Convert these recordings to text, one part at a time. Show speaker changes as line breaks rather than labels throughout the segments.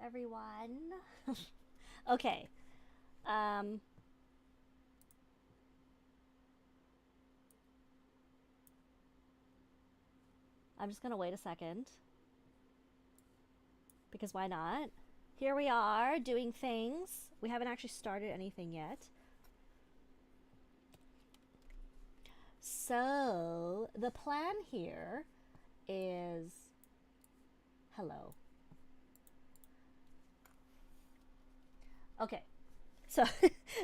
everyone. Okay. I'm just gonna wait a second. Because why not? Here we are doing things. We haven't actually started anything yet. So, the plan here is. Hello. Okay. So,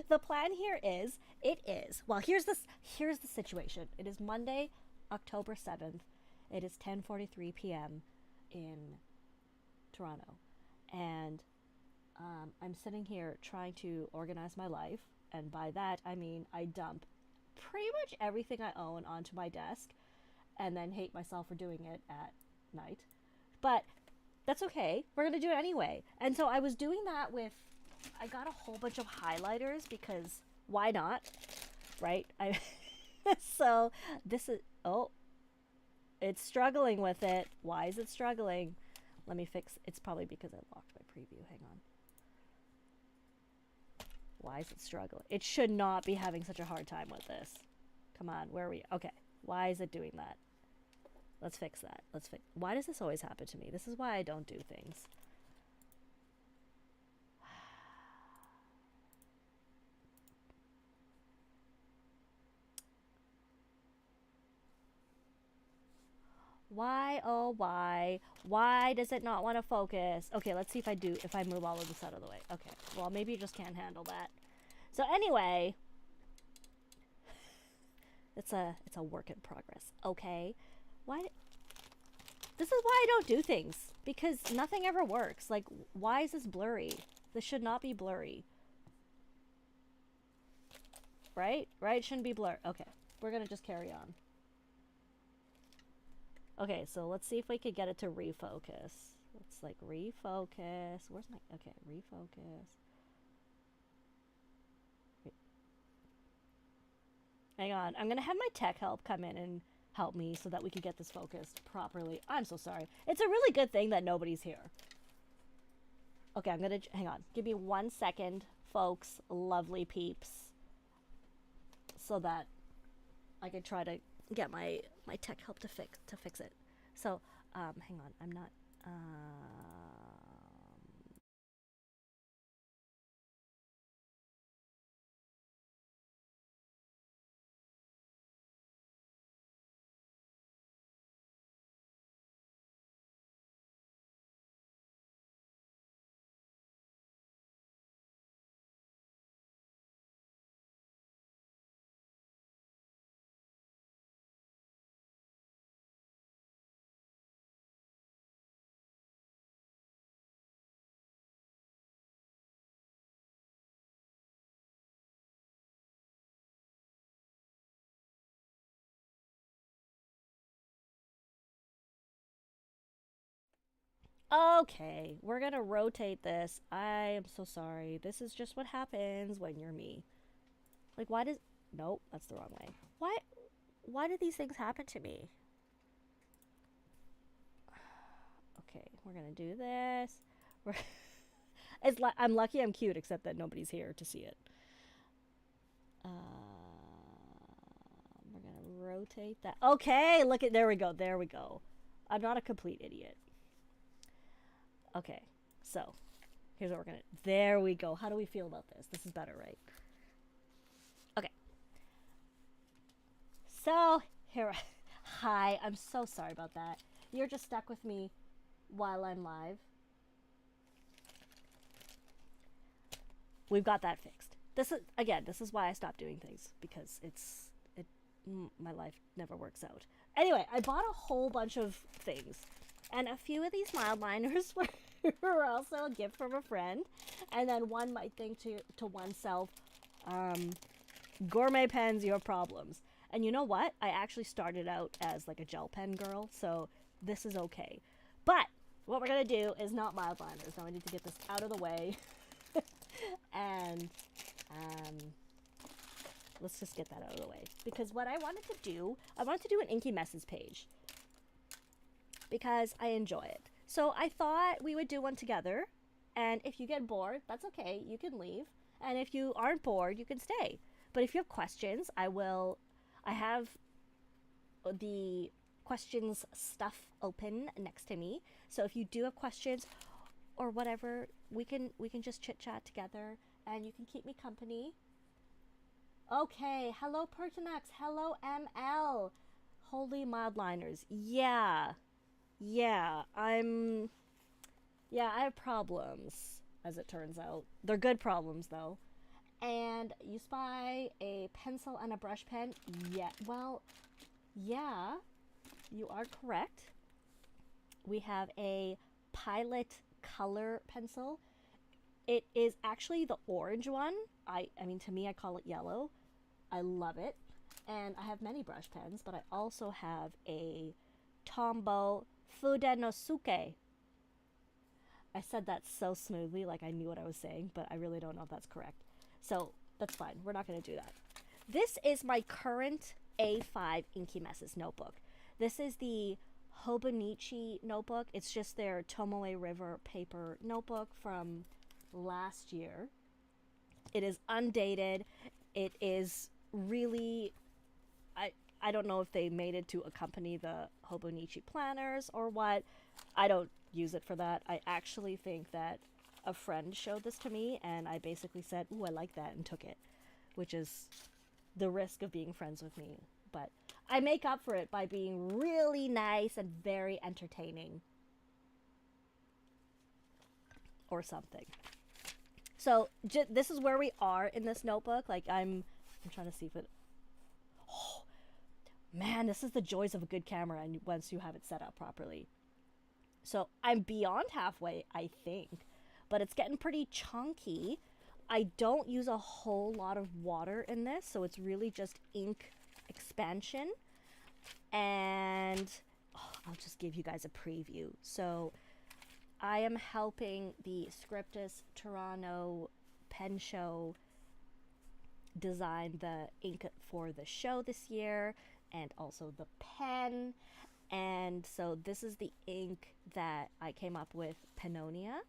the plan here is well, here's the situation. It is Monday, October 7th. It is 10:43 p.m. in Toronto. And I'm sitting here trying to organize my life, and by that I mean I dump pretty much everything I own onto my desk and then hate myself for doing it at night. But that's okay. We're going to do it anyway. And so I was doing that with I got a whole bunch of highlighters because why not? Right? I so this is it's struggling with it. Why is it struggling? Let me fix it's probably because I locked my preview. Hang on. Why is it struggling? It should not be having such a hard time with this. Come on, where are we? Okay. Why is it doing that? Let's fix that. Why does this always happen to me? This is why I don't do things. Why, oh why? Why does it not want to focus? Okay, let's see if I move all of this out of the way. Okay, well maybe you just can't handle that. So anyway, it's a work in progress, okay? Why? This is why I don't do things, because nothing ever works. Like, why is this blurry? This should not be blurry. Right? Right? Shouldn't be blurred. Okay, we're gonna just carry on. Okay, so let's see if we could get it to refocus. Let's like refocus. Where's my... Okay, refocus. Wait. Hang on. I'm going to have my tech help come in and help me so that we can get this focused properly. I'm so sorry. It's a really good thing that nobody's here. Okay, I'm going to... Hang on. Give me 1 second, folks. Lovely peeps. So that I can try to get my tech help to fix it. So hang on, I'm not okay, we're gonna rotate this. I am so sorry. This is just what happens when you're me. Like, why does... Nope, that's the wrong way. Why do these things happen to me? Okay, we're gonna do this. I'm lucky I'm cute, except that nobody's here to see it. We're gonna rotate that. Okay, look at... There we go, there we go. I'm not a complete idiot. Okay, so here's what we're gonna... There we go. How do we feel about this? This is better, right? Okay. So, here... Hi, I'm so sorry about that. You're just stuck with me while I'm live. We've got that fixed. This is why I stopped doing things, because my life never works out. Anyway, I bought a whole bunch of things, and a few of these mild liners were also a gift from a friend, and then one might think to oneself, gourmet pens, your problems. And you know what? I actually started out as like a gel pen girl, so this is okay. But what we're gonna do is not mild liners. Now I need to get this out of the way. And let's just get that out of the way, because what I wanted to do an Inky Messes page because I enjoy it. So I thought we would do one together, And if you get bored, that's okay. You can leave. And if you aren't bored, you can stay. But if you have questions, I have the questions stuff open next to me. So if you do have questions or whatever, we can just chit chat together and you can keep me company. Okay, hello Pertinax, hello ML. Holy Mildliners. Yeah, I have problems, as it turns out. They're good problems though. And you spy a pencil and a brush pen? Yeah, well, yeah, you are correct. We have a Pilot color pencil. It is actually the orange one. I mean, to me, I call it yellow. I love it. And I have many brush pens, but I also have a Tombow Fudenosuke. I said that so smoothly, like I knew what I was saying, but I really don't know if that's correct. So that's fine. We're not going to do that. This is my current A5 Inky Messes notebook. This is the Hobonichi notebook. It's just their Tomoe River paper notebook from last year. It is undated. It is really, I don't know if they made it to accompany the Hobonichi planners or what. I don't use it for that. I actually think that a friend showed this to me and I basically said, "Ooh, I like that," and took it, which is the risk of being friends with me. But I make up for it by being really nice and very entertaining. Or something. So this is where we are in this notebook. Like I'm trying to see if it. Oh, man, this is the joys of a good camera, and once you have it set up properly. So I'm beyond halfway, I think, but it's getting pretty chunky. I don't use a whole lot of water in this, so it's really just ink expansion. And I'll just give you guys a preview. So I am helping the Scriptus Toronto pen show design the ink for the show this year and also the pen. And so this is the ink that I came up with, Pannonia.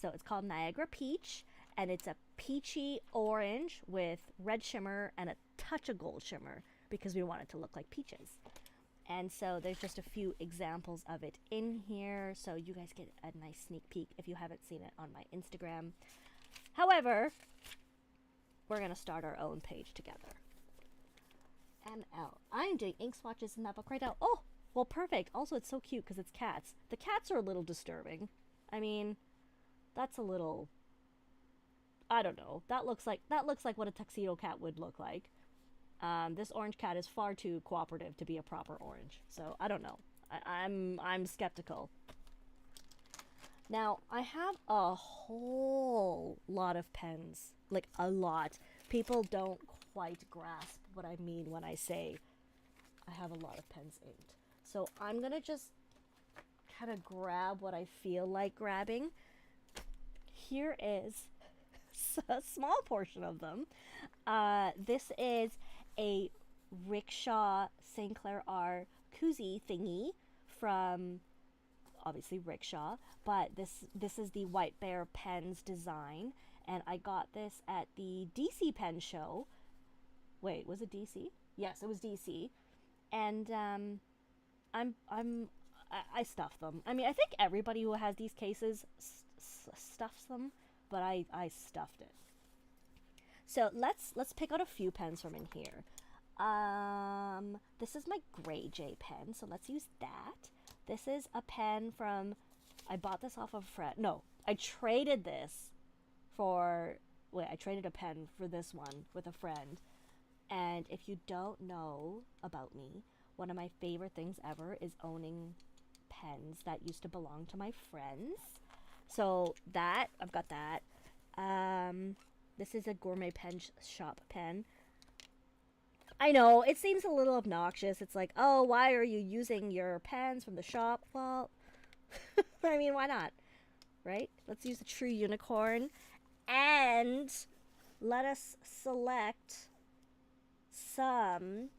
So it's called Niagara Peach, and it's a peachy orange with red shimmer and a touch of gold shimmer because we want it to look like peaches. And so there's just a few examples of it in here, so you guys get a nice sneak peek if you haven't seen it on my Instagram. However, we're going to start our own page together. ML. I'm doing ink swatches in that book right now. Oh, well, perfect. Also, it's so cute because it's cats. The cats are a little disturbing. I mean, that's a little, I don't know. That looks like what a tuxedo cat would look like. This orange cat is far too cooperative to be a proper orange. So I don't know. I'm skeptical. Now I have a whole lot of pens, like a lot. People don't quite grasp what I mean when I say I have a lot of pens inked. So I'm gonna just kind of grab what I feel like grabbing. Here is a small portion of them. This is a Rickshaw St. Clair R koozie thingy from obviously Rickshaw, but this is the White Bear Pens design, and I got this at the DC Pen Show. Wait, was it DC? Yes, it was DC, and I stuffed them. I mean, I think everybody who has these cases stuffs them, but I stuffed it. So let's pick out a few pens from in here. This is my Gray J pen, so let's use that. This is a pen from, I bought this off of a friend. No, I traded this for, wait, I traded a pen for this one with a friend. And if you don't know about me, one of my favorite things ever is owning pens that used to belong to my friends. So that, I've got that. This is a Gourmet Pen Shop pen. I know, it seems a little obnoxious. It's like, oh, why are you using your pens from the shop? Well, I mean, why not? Right? Let's use a true unicorn. And let us select some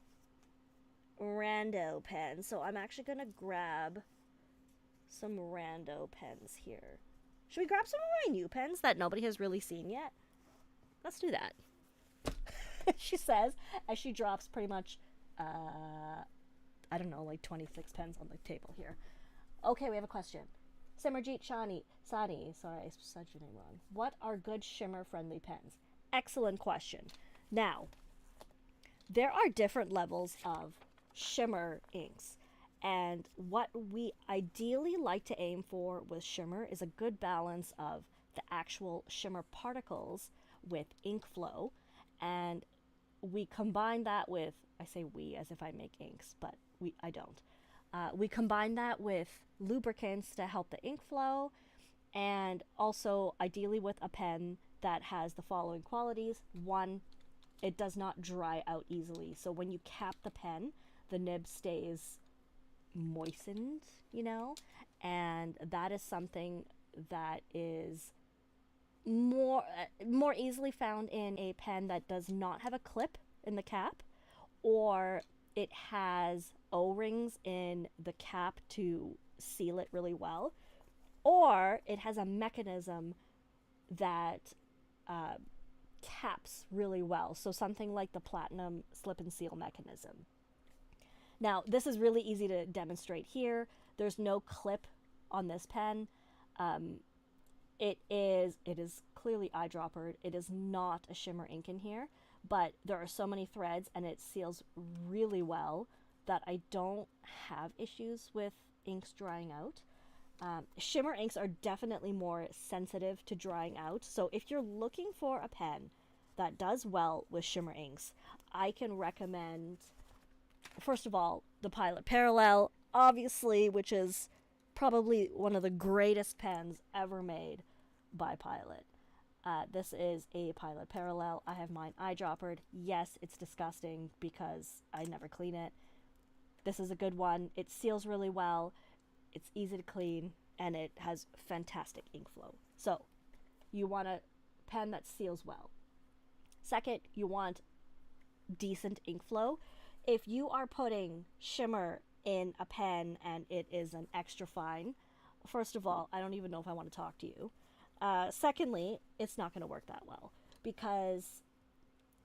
rando pens. So I'm actually going to grab some rando pens here. Should we grab some of my new pens that nobody has really seen yet? Let's do that. She says, as she drops pretty much, I don't know, like 26 pens on the table here. Okay, we have a question. Simmerjeet Sani, sorry, I said your name wrong. What are good shimmer-friendly pens? Excellent question. Now, there are different levels of shimmer inks. And what we ideally like to aim for with shimmer is a good balance of the actual shimmer particles with ink flow. And we combine that with, I say we as if I make inks, but I don't. We combine that with lubricants to help the ink flow, and also ideally with a pen that has the following qualities. One, it does not dry out easily. So when you cap the pen, the nib stays moistened, you know, and that is something that is more easily found in a pen that does not have a clip in the cap, or it has O-rings in the cap to seal it really well, or it has a mechanism that caps really well. So something like the platinum slip and seal mechanism. Now, this is really easy to demonstrate here. There's no clip on this pen. It is clearly eyedroppered. It is not a shimmer ink in here, but there are so many threads and it seals really well that I don't have issues with inks drying out. Shimmer inks are definitely more sensitive to drying out. So if you're looking for a pen that does well with shimmer inks, I can recommend, first of all, the Pilot Parallel, obviously, which is probably one of the greatest pens ever made by Pilot. This is a Pilot Parallel. I have mine eyedroppered. Yes, it's disgusting because I never clean it. This is a good one. It seals really well. It's easy to clean, and it has fantastic ink flow. So, you want a pen that seals well. Second, you want decent ink flow. If you are putting shimmer in a pen and it is an extra fine, first of all, I don't even know if I want to talk to you. Secondly, it's not going to work that well, because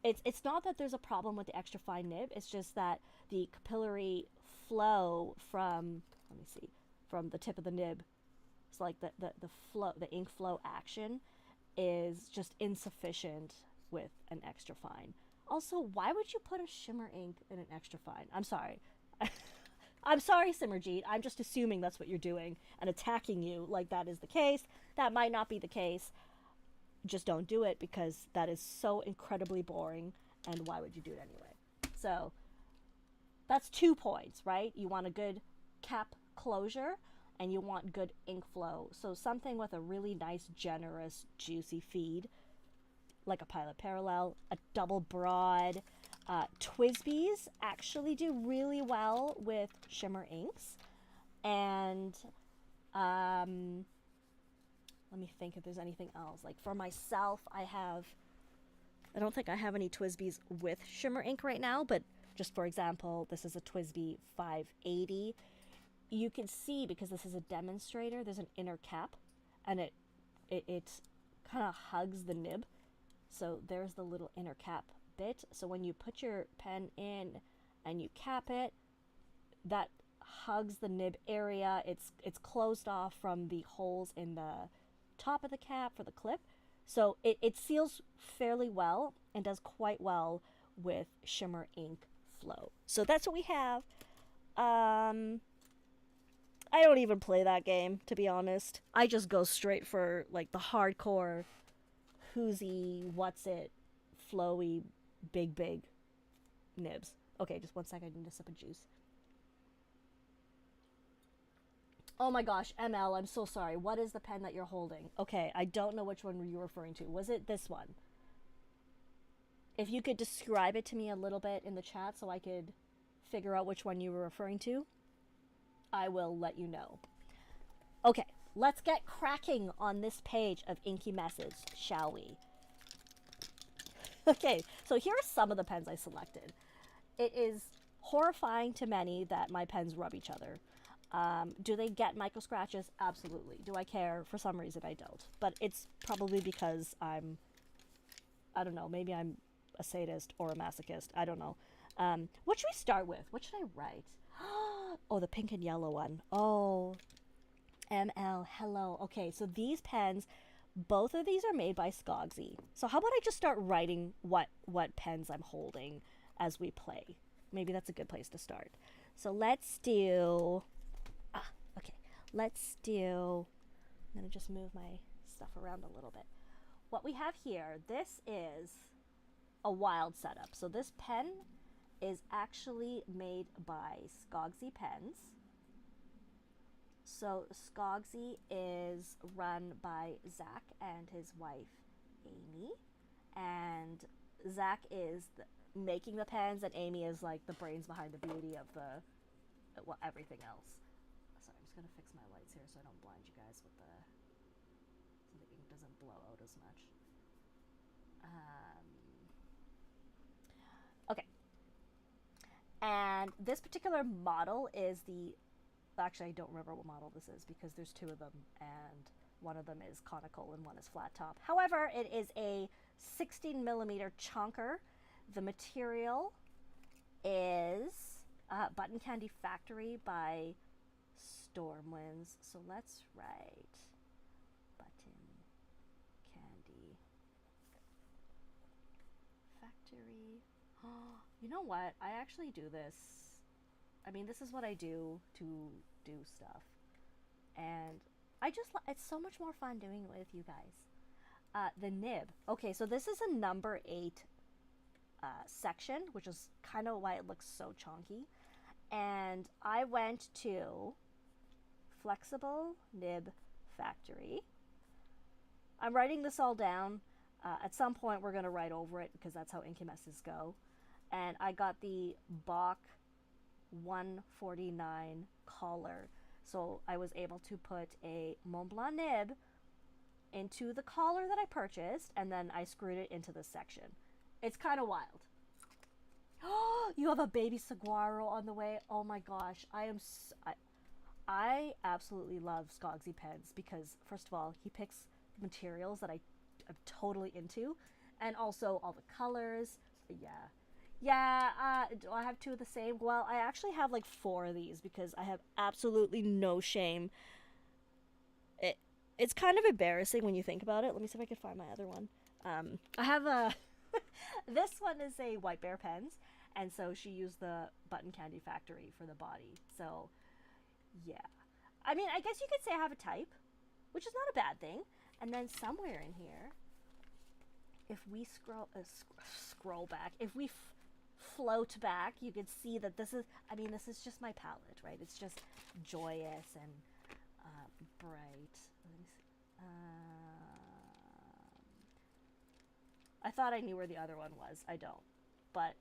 it's not that there's a problem with the extra fine nib. It's just that the capillary flow from, let me see, from the tip of the nib, it's like the flow, the ink flow action is just insufficient with an extra fine. Also, why would you put a shimmer ink in an extra fine? I'm sorry. I'm sorry, Simmerjeet. I'm just assuming that's what you're doing and attacking you like that is the case. That might not be the case. Just don't do it, because that is so incredibly boring, and why would you do it anyway? So that's 2 points, right? You want a good cap closure and you want good ink flow. So something with a really nice, generous, juicy feed, like a Pilot Parallel, a double broad. Twisbees actually do really well with shimmer inks. And let me think if there's anything else. Like for myself, I don't think I have any Twisbees with shimmer ink right now, but just for example, this is a Twisbee 580. You can see, because this is a demonstrator, there's an inner cap, and it kind of hugs the nib. So there's the little inner cap bit. So when you put your pen in and you cap it, that hugs the nib area. It's closed off from the holes in the top of the cap for the clip. So it seals fairly well and does quite well with shimmer ink flow. So that's what we have. I don't even play that game, to be honest. I just go straight for like the hardcore whoozy, what's it, flowy, big nibs. Okay, just 1 second, I need a sip of juice. Oh my gosh, ML, I'm so sorry. What is the pen that you're holding? Okay, I don't know which one you're referring to. Was it this one? If you could describe it to me a little bit in the chat so I could figure out which one you were referring to, I will let you know. Okay, let's get cracking on this page of Inky Message, shall we? Okay, so here are some of the pens I selected. It is horrifying to many that my pens rub each other. Do they get micro scratches? Absolutely. Do I care? For some reason, I don't. But it's probably because I don't know, maybe I'm a sadist or a masochist. I don't know. What should we start with? What should I write? Oh, the pink and yellow one. Oh, ML, hello. Okay, so these pens, both of these are made by Skogsy. So how about I just start writing what pens I'm holding as we play? Maybe that's a good place to start. So let's do. Okay. Let's do. I'm gonna just move my stuff around a little bit. What we have here, this is a wild setup. So this pen is actually made by Skogsy Pens. So Skogsy is run by Zach and his wife Amy, and Zach is making the pens, and Amy is like the brains behind the beauty of the everything else. Sorry, I'm just gonna fix my lights here so I don't blind you guys with so the ink doesn't blow out as much. Okay, and this particular model is the. Actually, I don't remember what model this is because there's two of them, and one of them is conical and one is flat top. However, it is a 16 millimeter chunker. The material is Button Candy Factory by Stormwinds. So let's write Button Candy Factory. You know what? I actually do this. I mean, this is what I do to do stuff. And it's so much more fun doing it with you guys. The nib. Okay, so this is a number 8 section, which is kind of why it looks so chunky. And I went to Flexible Nib Factory. I'm writing this all down. At some point, we're going to write over it because that's how Inky messes go. And I got the Bach 149 collar. So I was able to put a Mont Blanc nib into the collar that I purchased, and then I screwed it into this section. It's kind of wild. Oh, you have a baby saguaro on the way. Oh my gosh. I absolutely love Skogsy Pens because, first of all, he picks materials that I'm totally into, and also all the colors. Yeah, do I have 2 of the same? Well, I actually have like 4 of these because I have absolutely no shame. It's kind of embarrassing when you think about it. Let me see if I can find my other one. I have a... This one is a White Bear Pens, and so she used the Button Candy Factory for the body. So, yeah. I mean, I guess you could say I have a type, which is not a bad thing. And then somewhere in here, if we scroll back, if we float back, you could see that this is, I mean, this is just my palette, right? It's just joyous and bright. I thought I knew where the other one was. I don't. But,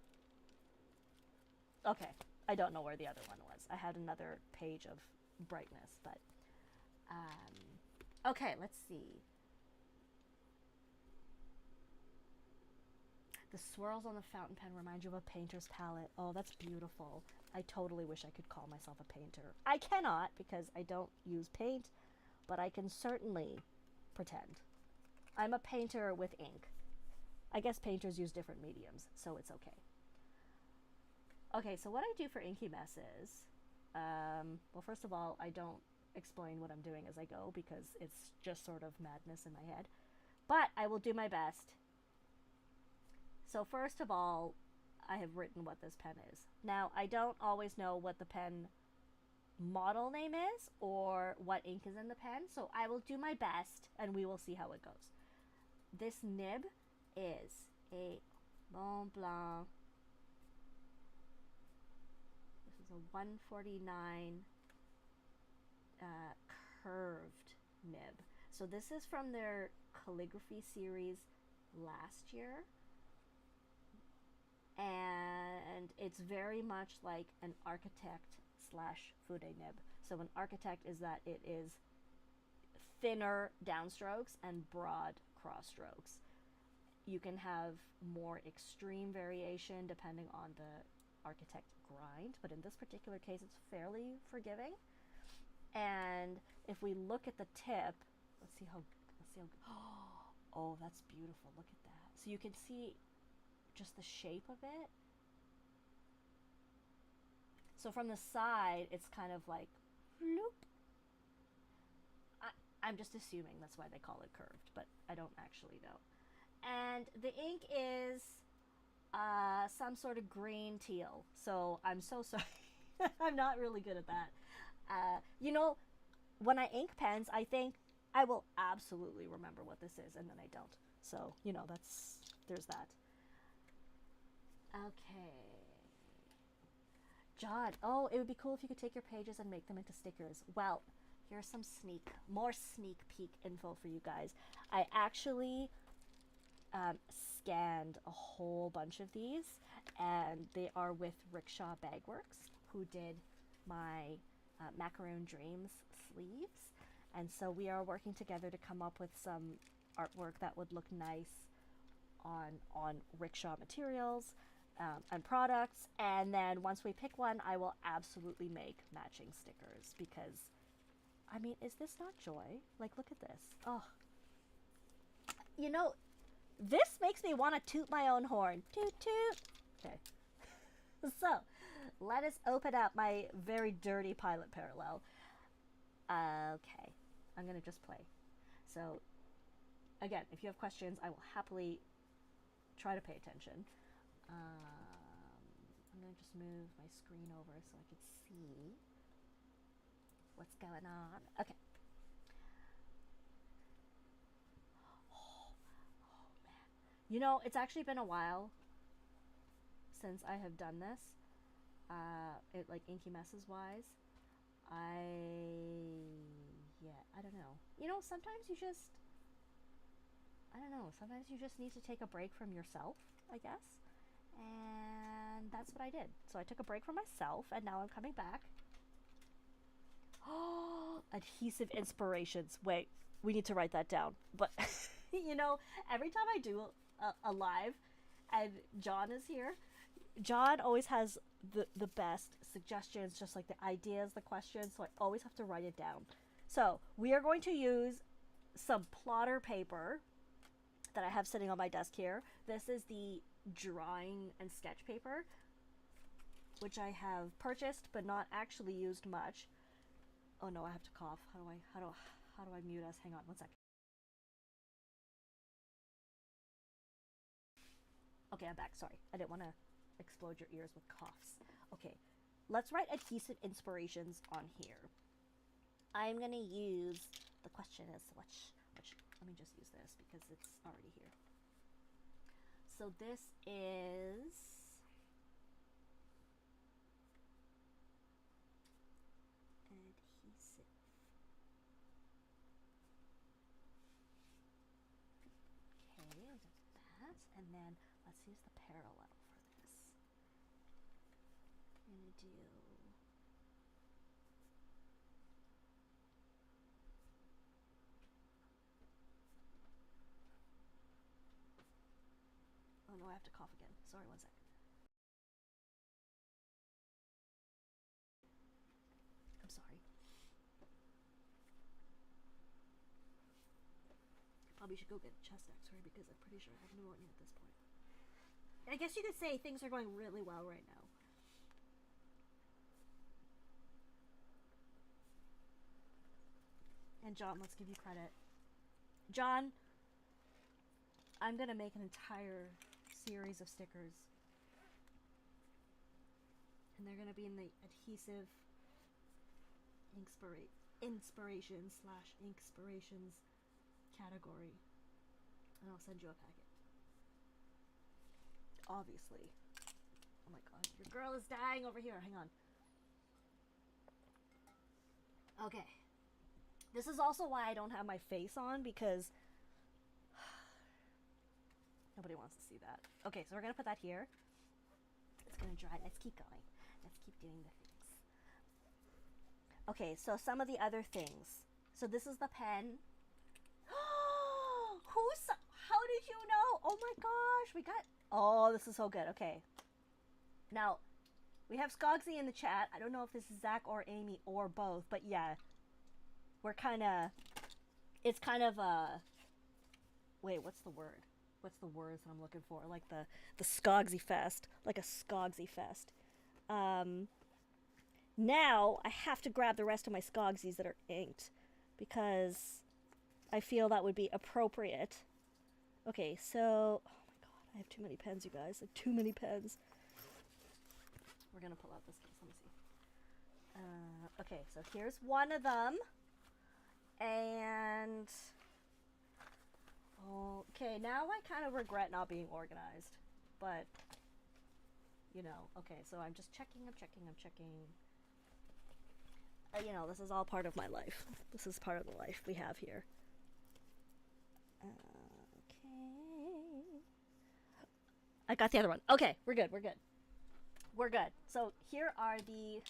okay. I don't know where the other one was. I had another page of brightness, but, okay, let's see. The swirls on the fountain pen remind you of a painter's palette. Oh, that's beautiful. I totally wish I could call myself a painter. I cannot because I don't use paint, but I can certainly pretend. I'm a painter with ink. I guess painters use different mediums, so it's okay. Okay, so what I do for Inky messes, well, first of all, I don't explain what I'm doing as I go because it's just sort of madness in my head. But I will do my best. So first of all, I have written what this pen is. Now, I don't always know what the pen model name is or what ink is in the pen, so I will do my best and we will see how it goes. This nib is a Mont Blanc. This is a 149 curved nib. So this is from their calligraphy series last year. And it's very much like an architect slash fude nib. So an architect is that it is thinner downstrokes and broad cross strokes. You can have more extreme variation depending on the architect grind, but in this particular case it's fairly forgiving. And if we look at the tip, let's see how, oh, that's beautiful. Look at that. So you can see just the shape of it. So from the side, it's kind of like, bloop. I'm just assuming that's why they call it curved, but I don't actually know. And the ink is some sort of green teal. So I'm so sorry. I'm not really good at that. You know, when I ink pens, I think I will absolutely remember what this is, and then I don't. So, you know, there's that. Okay. John, oh, it would be cool if you could take your pages and make them into stickers. Well, here's some more sneak peek info for you guys. I actually scanned a whole bunch of these, and they are with Rickshaw Bagworks, who did my Macaroon Dreams sleeves. And so we are working together to come up with some artwork that would look nice on Rickshaw materials and products. And then once we pick one, I will absolutely make matching stickers, because I mean, is this not joy? Like, look at this. Oh, you know, this makes me want to toot my own horn. Toot toot. Okay. So let us open up my very dirty pilot parallel. Okay, I'm gonna just play. So again, if you have questions, I will happily try to pay attention. I'm gonna just move my screen over so I can see what's going on. Okay. Oh man. You know, it's actually been a while since I have done this. It like Inky Messes wise. I don't know. You know, sometimes you just, I don't know, sometimes you just need to take a break from yourself, I guess. And that's what I did. So I took a break from myself, and now I'm coming back. Oh, adhesive inspirations. Wait, we need to write that down. But, you know, every time I do a live and John is here, John always has the best suggestions, just like the ideas, the questions, so I always have to write it down. So we are going to use some plotter paper that I have sitting on my desk here. This is the drawing and sketch paper, which I have purchased but not actually used much. Oh no, I have to cough. How do I mute us? Hang on one second. Okay, I'm back. Sorry, I didn't want to explode your ears with coughs. Okay, let's write adhesive inspirations on here. I'm gonna use, the question is which, let me just use this because it's already here. So this is adhesive. Okay, that, and then let's use the parallel for this. I'm gonna do, oh no, I have to cough again. Sorry, one second. I'm sorry. Probably should go get a chest x-ray because I'm pretty sure I have pneumonia at this point. I guess you could say things are going really well right now. And John, let's give you credit. John, I'm gonna make an entire series of stickers. And they're gonna be in the adhesive inspirations / inspirations category. And I'll send you a packet. Obviously. Oh my god, your girl is dying over here. Hang on. Okay. This is also why I don't have my face on, because nobody wants to see that. Okay, so we're gonna put that here. It's gonna dry. Let's keep going. Let's keep doing the things. Okay, so some of the other things. So this is the pen. How did you know? Oh my gosh, we got, oh, this is so good. Okay. Now, we have Skogsy in the chat. I don't know if this is Zach or Amy or both, but yeah, we're kind of, it's kind of a, wait, what's the word? What's the words that I'm looking for? Like the Skogsy Fest, like a Skogsy Fest. Um, Now I have to grab the rest of my Skogsies that are inked because I feel that would be appropriate. Okay, so oh my god, I have too many pens, you guys. Like too many pens. We're gonna pull out this case. Let me see. Okay, so here's one of them, and okay, now I kind of regret not being organized, but you know, okay, so I'm just checking. I'm checking. You know, this is all part of my life. This is part of the life we have here. Okay. I got the other one. Okay, we're good. So here are the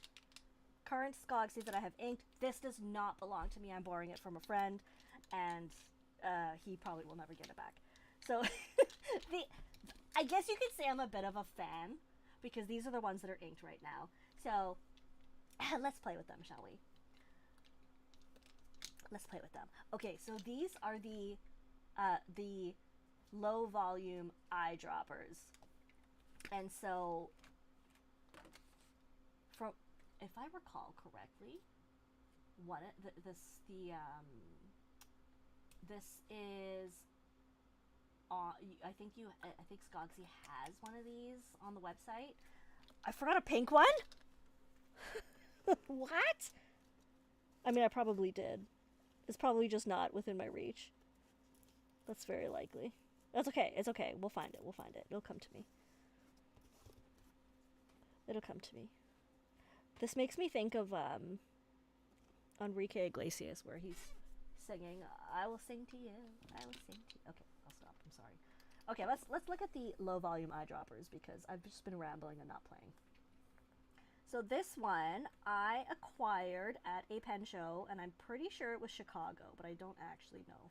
current Skogsies that I have inked. This does not belong to me. I'm borrowing it from a friend, and he probably will never get it back. So I guess you could say I'm a bit of a fan because these are the ones that are inked right now. So let's play with them, shall we? Let's play with them. Okay, so these are the low volume eyedroppers, and so from, if I recall correctly, this is I think Skogsy has one of these on the website. I forgot a pink one. What? I mean, I probably did. It's probably just not within my reach. That's very likely. That's okay. It's okay. We'll find it. It'll come to me. This makes me think of Enrique Iglesias, where he's singing, "I will sing to you. I will sing to you." Okay, I'll stop. I'm sorry. Okay, let's look at the low volume eyedroppers because I've just been rambling and not playing. So this one I acquired at a pen show, and I'm pretty sure it was Chicago, but I don't actually know.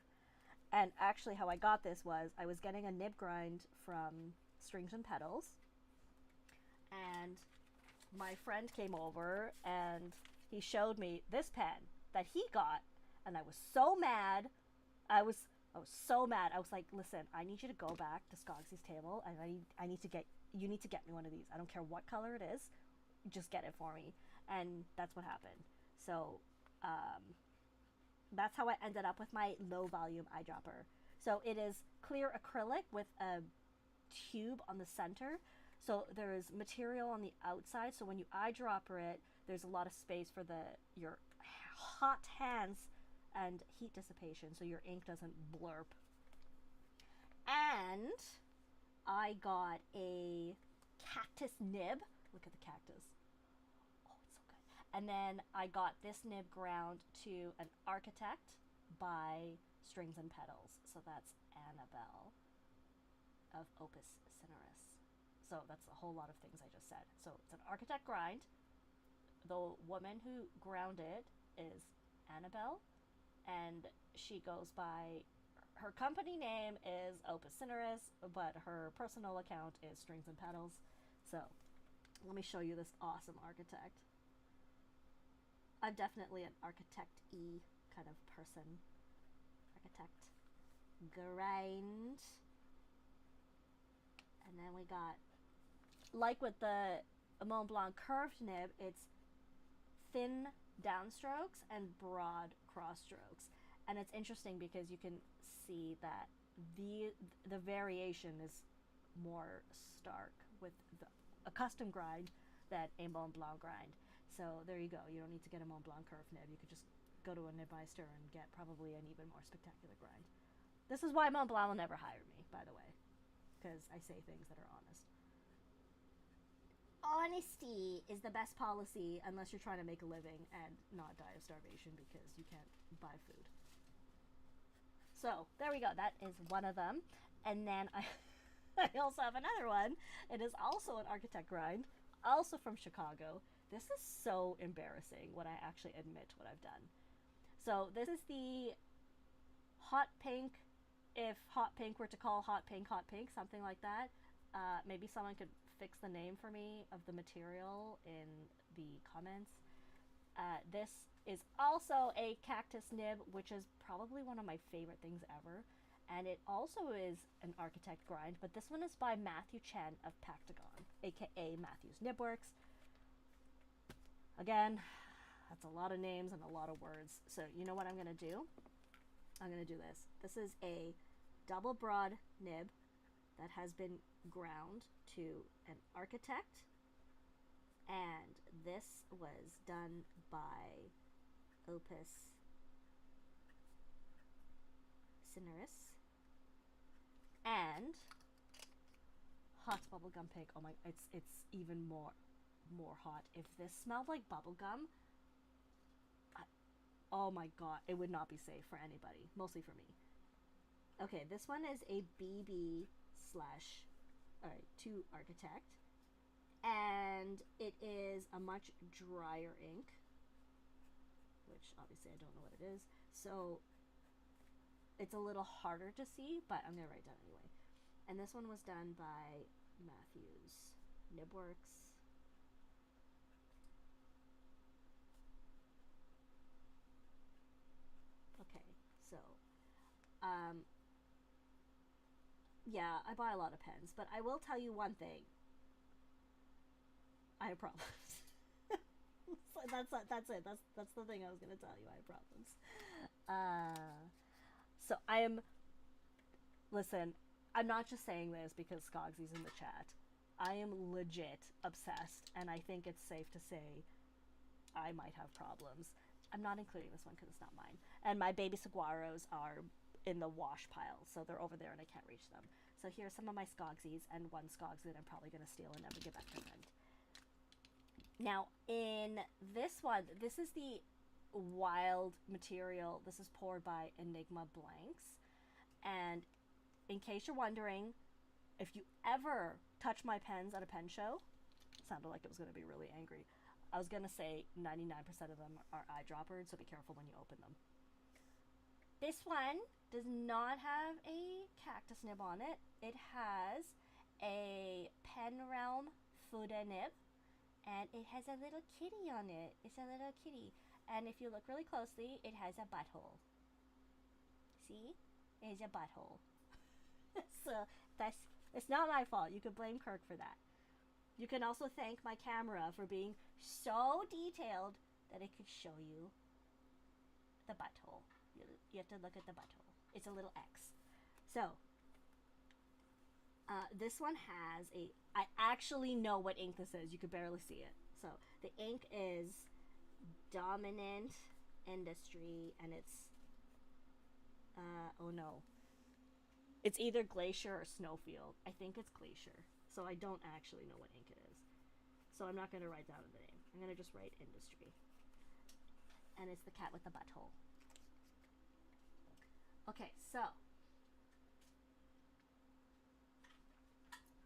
And actually how I got this was I was getting a nib grind from Strings and Petals, and my friend came over and he showed me this pen that he got, and I was so mad. I was so mad. I was like, "Listen, I need you to go back to Skogsy's table, and you need to get me one of these. I don't care what color it is. Just get it for me." And that's what happened. So that's how I ended up with my low volume eyedropper. So it is clear acrylic with a tube on the center. So there is material on the outside. So when you eyedropper it, there's a lot of space for your hot hands and heat dissipation, so your ink doesn't blurp. And I got a cactus nib. Look at the cactus. Oh, it's so good. And then I got this nib ground to an Architect by Strings and Petals. So that's Annabelle of Opus Cineris. So that's a whole lot of things I just said. So it's an Architect grind. The woman who ground it is Annabelle, and she goes by, her company name is Opus Cineris, but her personal account is Strings and Petals. So let me show you this awesome Architect. I'm definitely an Architect-y kind of person. Architect grind. And then we got, like with the Mont Blanc curved nib, it's thin downstrokes and broad cross strokes. And it's interesting because you can see that the variation is more stark with a custom grind than a Mont Blanc grind. So there you go. You don't need to get a Mont Blanc curved nib. You could just go to a nibmeister and get probably an even more spectacular grind. This is why Mont Blanc will never hire me, by the way, because I say things that are honest. Honesty is the best policy unless you're trying to make a living and not die of starvation because you can't buy food. So there we go. That is one of them. And then I also have another one. It is also an Architect grind, also from Chicago. This is so embarrassing when I actually admit what I've done. So this is the hot pink, if hot pink were to call hot pink, something like that. Maybe someone could fix the name for me of the material in the comments. This is also a cactus nib, which is probably one of my favorite things ever. And it also is an architect grind, but this one is by Matthew Chen of Pactagon, aka Matthew's Nibworks. Again, that's a lot of names and a lot of words. So you know what I'm going to do? I'm going to do this. This is a double broad nib that has been ground to an architect. And this was done by Opus Cineris. And hot bubblegum pig. Oh my, it's even more hot. If this smelled like bubblegum, oh my god, it would not be safe for anybody, mostly for me. Okay, this one is a BB slash, alright, to architect. And it is a much drier ink, which obviously I don't know what it is. So it's a little harder to see, but I'm going to write down anyway. And this one was done by Matthews Nibworks. Okay, so, yeah, I buy a lot of pens, but I will tell you one thing. I have problems. That's it. That's the thing I was gonna tell you. I have problems. So I am. Listen, I'm not just saying this because Skogsy's in the chat. I am legit obsessed, and I think it's safe to say I might have problems. I'm not including this one because it's not mine. And my baby saguaros are in the wash pile, so they're over there and I can't reach them. So here's some of my Skogsys and one Skogsy that I'm probably gonna steal and never give back to a friend. Now, in this one, this is the wild material. This is poured by Enigma Blanks. And in case you're wondering, if you ever touch my pens at a pen show, sounded like it was going to be really angry. I was going to say 99% of them are eyedroppered, so be careful when you open them. This one does not have a cactus nib on it. It has a Pen Realm Fuda nib. And it has a little kitty on it. It's a little kitty. And if you look really closely, it has a butthole. See? It has a butthole. So it's not my fault. You could blame Kirk for that. You can also thank my camera for being so detailed that it could show you the butthole. You have to look at the butthole. It's a little X. So, this one has a... I actually know what ink this is. You could barely see it. So, the ink is Dominant Industry, and it's... oh no. It's either Glacier or Snowfield. I think it's Glacier. So I don't actually know what ink it is. So I'm not going to write down the name. I'm going to just write Industry. And it's the cat with the butthole. Okay, so...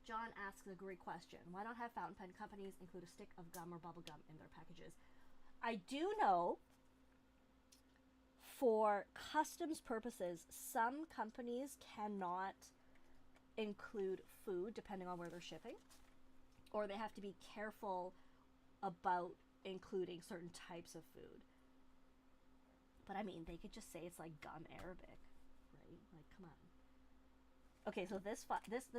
John asks a great question. Why don't have fountain pen companies include a stick of gum or bubble gum in their packages? I do know for customs purposes, some companies cannot include food depending on where they're shipping, or they have to be careful about including certain types of food. But I mean, they could just say it's like gum Arabic, right? Like, come on. Okay, so this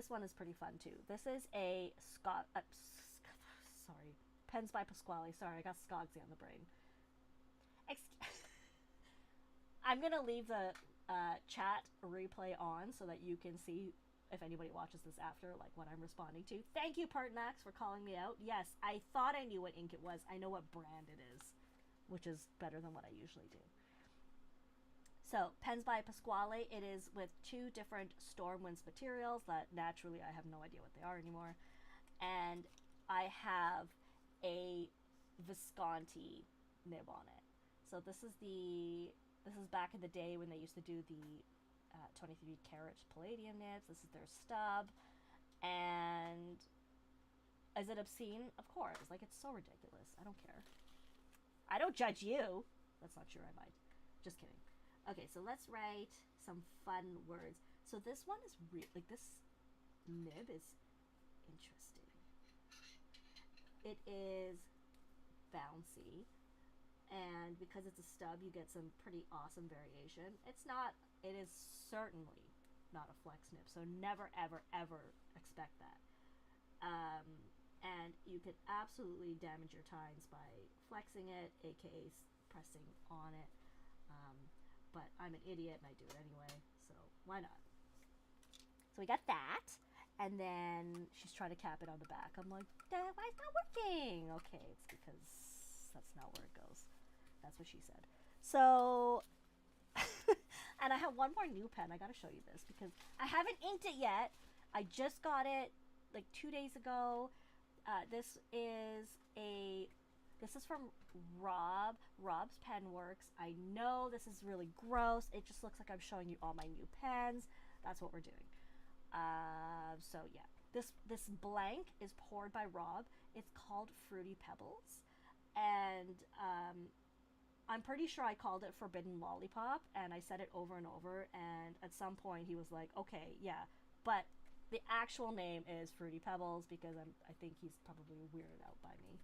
one is pretty fun too. This is a sorry, Pens by Pasquale. Sorry, I got Skogsy on the brain. I'm gonna leave the chat replay on so that you can see if anybody watches this after, like what I'm responding to. Thank you, Pertinax, for calling me out. Yes, I thought I knew what ink it was. I know what brand it is, which is better than what I usually do. So, Pens by Pasquale, it is with 2 different Stormwinds materials that naturally I have no idea what they are anymore. And I have a Visconti nib on it. So this is back in the day when they used to do the 23 karat palladium nibs. This is their stub. And is it obscene? Of course. Like, it's so ridiculous. I don't care. I don't judge you. That's not true, I might. Just kidding. Okay, so let's write some fun words. So this one is like, this nib is interesting. It is bouncy, And because it's a stub, you get some pretty awesome variation. It's not, it is certainly not a flex nib, so never, ever, ever expect that. And you could absolutely damage your tines by flexing it, aka pressing on it. But I'm an idiot and I do it anyway, so why not? So we got that, and then she's trying to cap it on the back. I'm like, why is it not working? Okay, it's because that's not where it goes. That's what she said. So, and I have one more new pen. I gotta show you this because I haven't inked it yet. I just got it like 2 days ago. This is from Rob. Rob's Pen Works. I know this is really gross. It just looks like I'm showing you all my new pens. That's what we're doing. So yeah, this blank is poured by Rob. It's called Fruity Pebbles, and I'm pretty sure I called it Forbidden Lollipop, and I said it over and over. And at some point, he was like, "Okay, yeah," but the actual name is Fruity Pebbles because I think he's probably weirded out by me.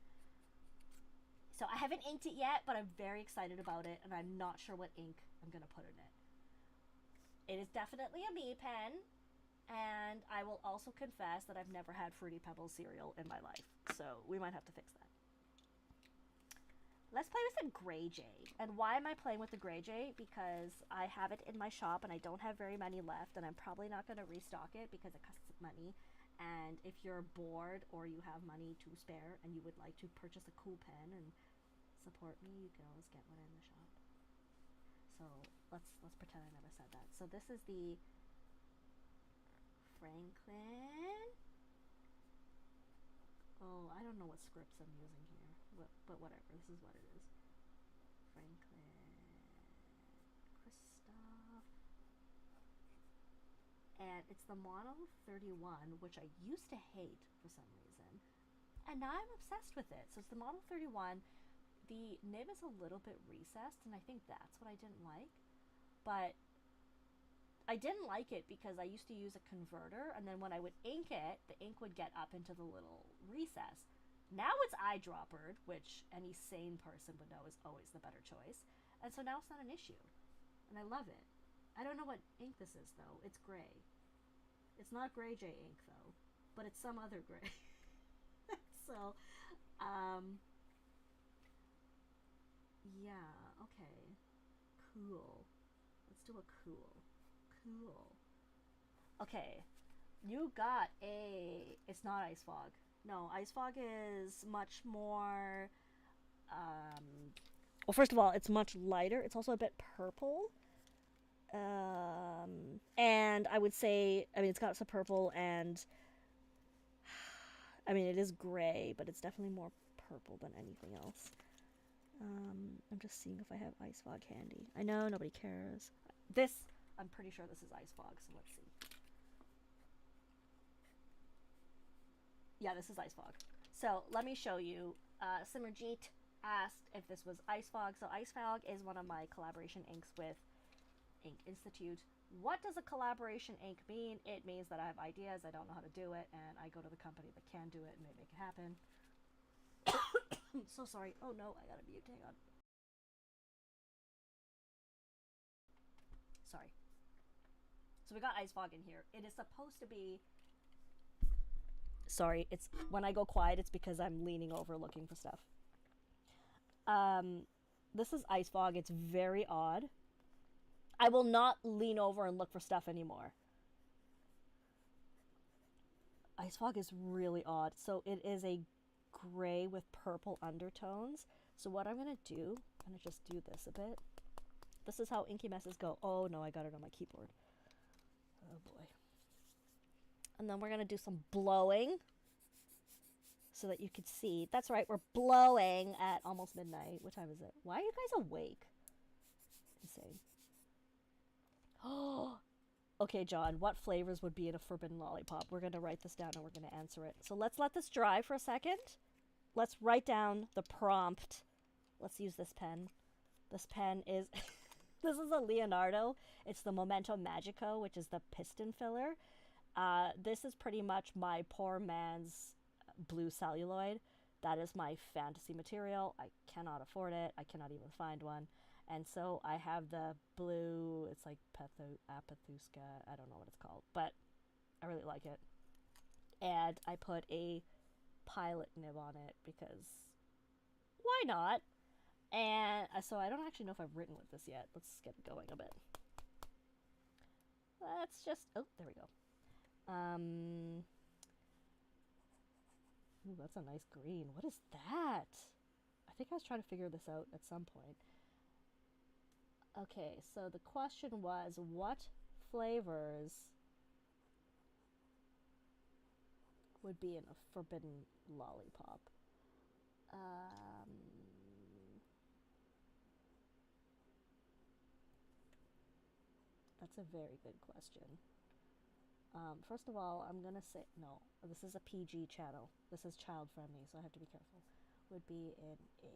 So I haven't inked it yet, but I'm very excited about it, and I'm not sure what ink I'm gonna put in it. It is definitely a me pen, and I will also confess that I've never had Fruity Pebbles cereal in my life, so we might have to fix that. Let's play with the Grey Jay. And why am I playing with the Grey Jay? Because I have it in my shop and I don't have very many left, and I'm probably not going to restock it because it costs money. And if you're bored or you have money to spare and you would like to purchase a cool pen and support me, you can always get one in the shop. So let's pretend I never said that. So this is the Franklin. Oh, I don't know what scripts I'm using here, but whatever. This is what it is. Franklin, Christoph, and it's the Mono 31, which I used to hate for some reason, and now I'm obsessed with it. So it's the Mono 31. The nib is a little bit recessed, and I think that's what I didn't like. But I didn't like it because I used to use a converter, and then when I would ink it, the ink would get up into the little recess. Now it's eyedroppered, which any sane person would know is always the better choice. And so now it's not an issue. And I love it. I don't know what ink this is, though. It's gray. It's not Grey Jay ink, though. But it's some other gray. So, yeah, okay. Cool. Let's do a cool. Cool. Okay. You got a... It's not Ice Fog. No, Ice Fog is much more... Well, first of all, it's much lighter. It's also a bit purple. And I would say... I mean, it's got some purple and... I mean, it is gray, but it's definitely more purple than anything else. I'm just seeing if I have Ice Fog handy. I know, nobody cares. This... I'm pretty sure this is Ice Fog, so let's see. Yeah, this is Ice Fog. So let me show you. Simmerjeet asked if this was Ice Fog. So Ice Fog is one of my collaboration inks with Ink Institute. What does a collaboration ink mean? It means that I have ideas, I don't know how to do it, and I go to the company that can do it and they make it happen. So sorry. Oh no, I gotta mute. Hang on. Sorry. So we got Ice Fog in here. It is supposed to be... Sorry, it's when I go quiet, it's because I'm leaning over looking for stuff. This is Ice Fog. It's very odd. I will not lean over and look for stuff anymore. Ice Fog is really odd. So it is a gray with purple undertones. So what I'm going to do, I'm going to just do this a bit. This is how Inky Messes go. Oh no, I got it on my keyboard. Oh boy. And then we're going to do some blowing so that you can see. That's right, we're blowing at almost midnight. What time is it? Why are you guys awake? Insane. Oh, okay, John, what flavors would be in a Forbidden Lollipop? We're going to write this down and we're going to answer it. So let's let this dry for a second. Let's write down the prompt. Let's use this pen. This pen is... This is a Leonardo. It's the Momento Magico, which is the piston filler. This is pretty much my poor man's blue celluloid. That is my fantasy material. I cannot afford it. I cannot even find one. And so I have the blue, it's like Apathuska, I don't know what it's called, but I really like it. And I put a pilot nib on it because why not? And so I don't actually know if I've written with this yet. Let's get it going a bit. Let's just, oh, there we go. Ooh, that's a nice green. What is that? I think I was trying to figure this out at some point. Okay, so the question was, what flavors would be in a forbidden lollipop? That's a very good question. First of all, I'm gonna say no. This is a PG channel. This is child friendly, so I have to be careful. Would be in a.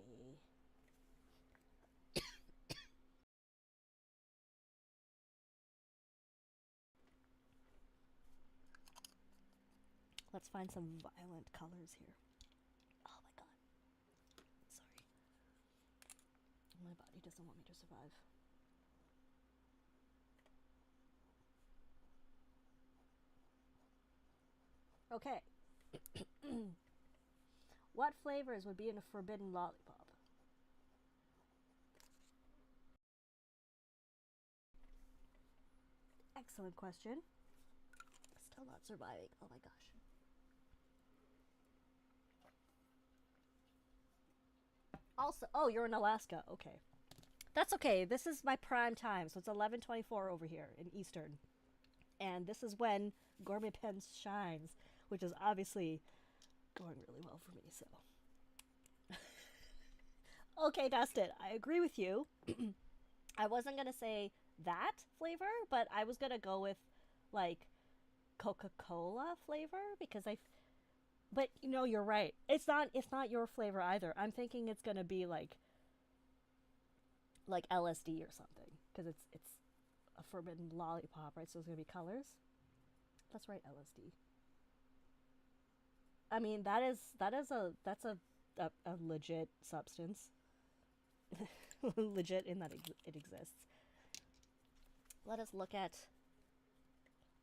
Let's find some violent colors here. Oh my god. Sorry. My body doesn't want me to survive. Okay. What flavors would be in a forbidden lollipop? Excellent question. Still not surviving. Oh my gosh. Also, oh, you're in Alaska. Okay. That's okay. This is my prime time, so it's 11:24 over here in Eastern. And this is when gourmetpens shines, which is obviously going really well for me, so. Okay, Dustin, I agree with you. I wasn't gonna say that flavor, but I was gonna go with like Coca-Cola flavor because I. But you know, you're right. It's not your flavor either. I'm thinking it's gonna be like LSD or something because it's a forbidden lollipop, right? So it's gonna be colors. That's right, LSD. I mean, that's a legit substance. Legit in that it exists. Let us look at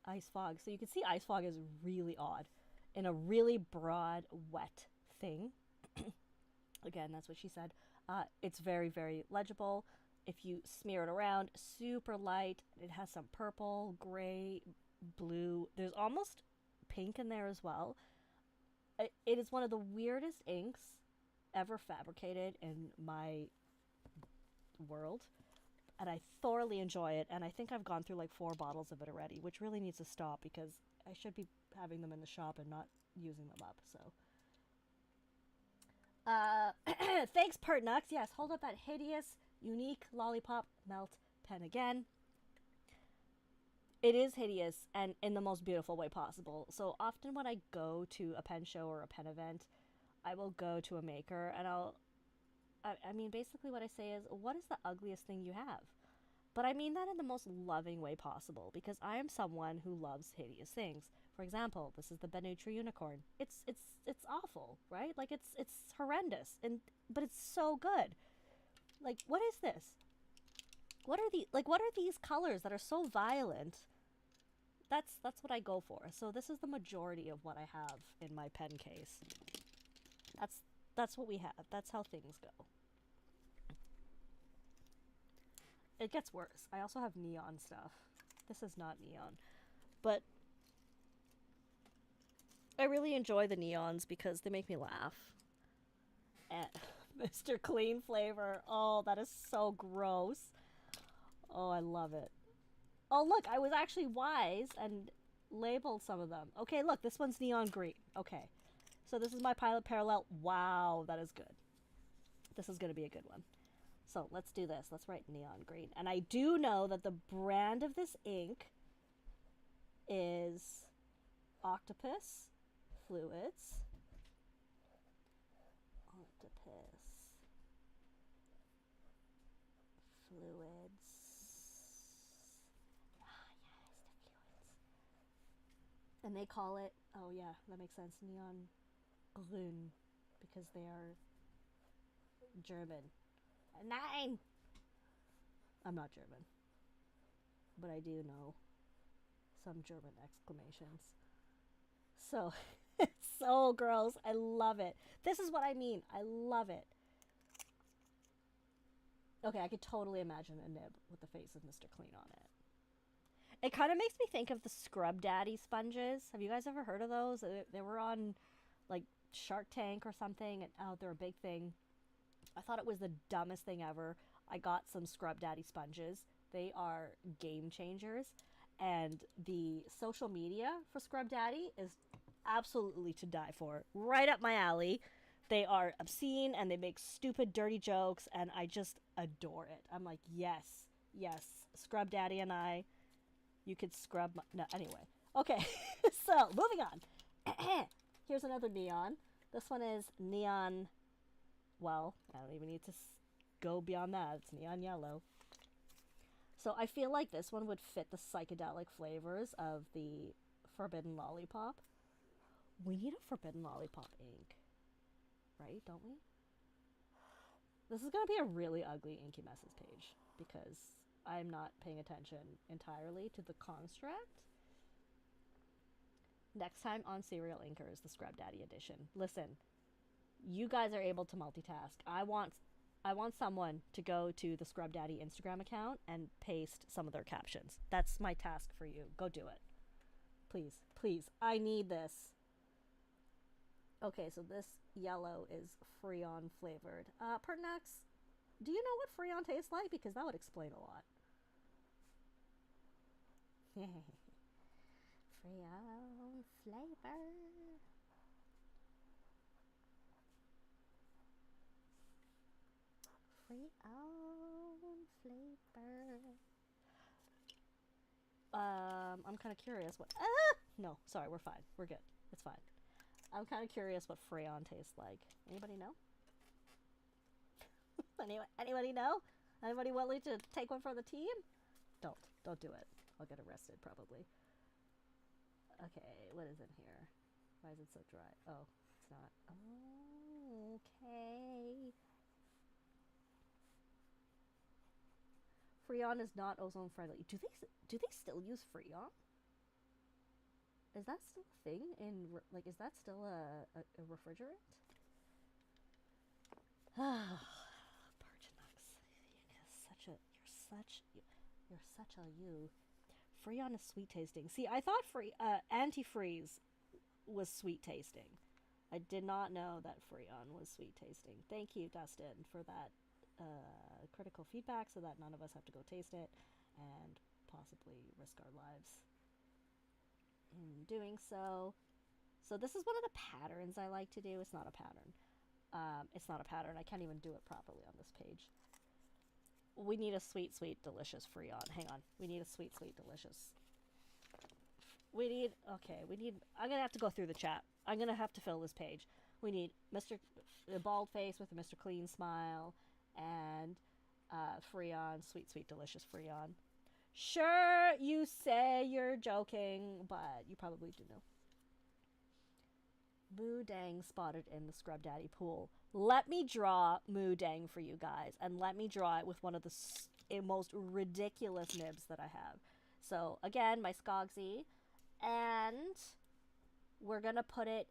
ice fog. So you can see ice fog is really odd in a really broad, wet thing. Again, that's what she said. It's very, very legible. If you smear it around, super light. It has some purple, gray, blue. There's almost pink in there as well. It is one of the weirdest inks ever fabricated in my world. And I thoroughly enjoy it. And I think I've gone through like 4 bottles of it already, which really needs to stop because I should be having them in the shop and not using them up. So, thanks, Pertnux. Yes, hold up that hideous, unique lollipop melt pen again. It is hideous and in the most beautiful way possible. So often when I go to a pen show or a pen event, I will go to a maker and I mean, basically what I say is, what is the ugliest thing you have? But I mean that in the most loving way possible because I am someone who loves hideous things. For example, this is the Benutra unicorn. It's awful, right? Like it's horrendous and but it's so good. Like what is this? What are these colors that are so violent? That's what I go for. So this is the majority of what I have in my pen case. That's that's what we have. That's how things go. It gets worse. I also have neon stuff. This is not neon. But I really enjoy the neons because they make me laugh. And Mr. Clean flavor. Oh, that is so gross. Oh, I love it. Oh, look, I was actually wise and labeled some of them. Okay, look, this one's neon green. Okay. So this is my Pilot Parallel. Wow, that is good. This is going to be a good one. So let's do this. Let's write neon green. And I do know that the brand of this ink is Octopus Fluids. Octopus Fluids. Ah, yes, the fluids. And they call it, oh yeah, that makes sense, neon grün. because they are German. 9! I'm not German, but I do know some German exclamations. So, it's so gross. I love it. This is what I mean. I love it. Okay, I could totally imagine a nib with the face of Mr. Clean on it. It kind of makes me think of the Scrub Daddy sponges. Have you guys ever heard of those? They were on like Shark Tank or something, and oh, they're a big thing. I thought it was the dumbest thing ever. I got some Scrub Daddy sponges. They are game changers, and the social media for Scrub Daddy is absolutely to die for. Right up my alley. They are obscene and they make stupid, dirty jokes, and I just adore it. I'm like, yes, yes, Scrub Daddy and I, you could scrub my... No, anyway. Okay, so moving on. Here's another neon. This one is neon... Well, I don't even need to go beyond that. It's neon yellow. So I feel like this one would fit the psychedelic flavors of the Forbidden Lollipop. We need a Forbidden Lollipop ink. Right, don't we? This is going to be a really ugly Inky Messes page because I'm not paying attention entirely to the construct. Next time on Serial Inkers, the Scrub Daddy edition. Listen, you guys are able to multitask. I want someone to go to the Scrub Daddy Instagram account and paste some of their captions. That's my task for you. Go do it. Please, please. I need this. Okay, so this yellow is Freon flavored. Pertinax, do you know what Freon tastes like? Because that would explain a lot. Freon flavor. Freon flavor. I'm kind of curious what... No, sorry, we're fine. We're good. It's fine. I'm kind of curious what Freon tastes like. Anybody know? Anybody know? Anybody willing to take one for the team? Don't do it. I'll get arrested probably. Okay, what is in here? Why is it so dry? Oh, it's not. Oh, okay. Freon is not ozone friendly. Do they still use Freon? Is that still a thing in, like, is that still a refrigerant? Ah, Parchinux, you're such a you. Freon is sweet tasting. See, I thought antifreeze was sweet tasting. I did not know that Freon was sweet tasting. Thank you, Dustin, for that critical feedback so that none of us have to go taste it and possibly risk our lives in doing so. So this is one of the patterns I like to do. It's not a pattern. It's not a pattern. I can't even do it properly on this page. We need a sweet, sweet, delicious Freon. Hang on. We need a sweet, sweet, delicious. I'm going to have to go through the chat. I'm going to have to fill this page. We need the bald face with a Mr. Clean smile and Freon, sweet, sweet, delicious Freon. Sure, you say you're joking, but you probably do know. Moo Dang spotted in the Scrub Daddy pool. Let me draw Moo Dang for you guys, and let me draw it with one of the most ridiculous nibs that I have. So, again, my Skogsy, and we're going to put it,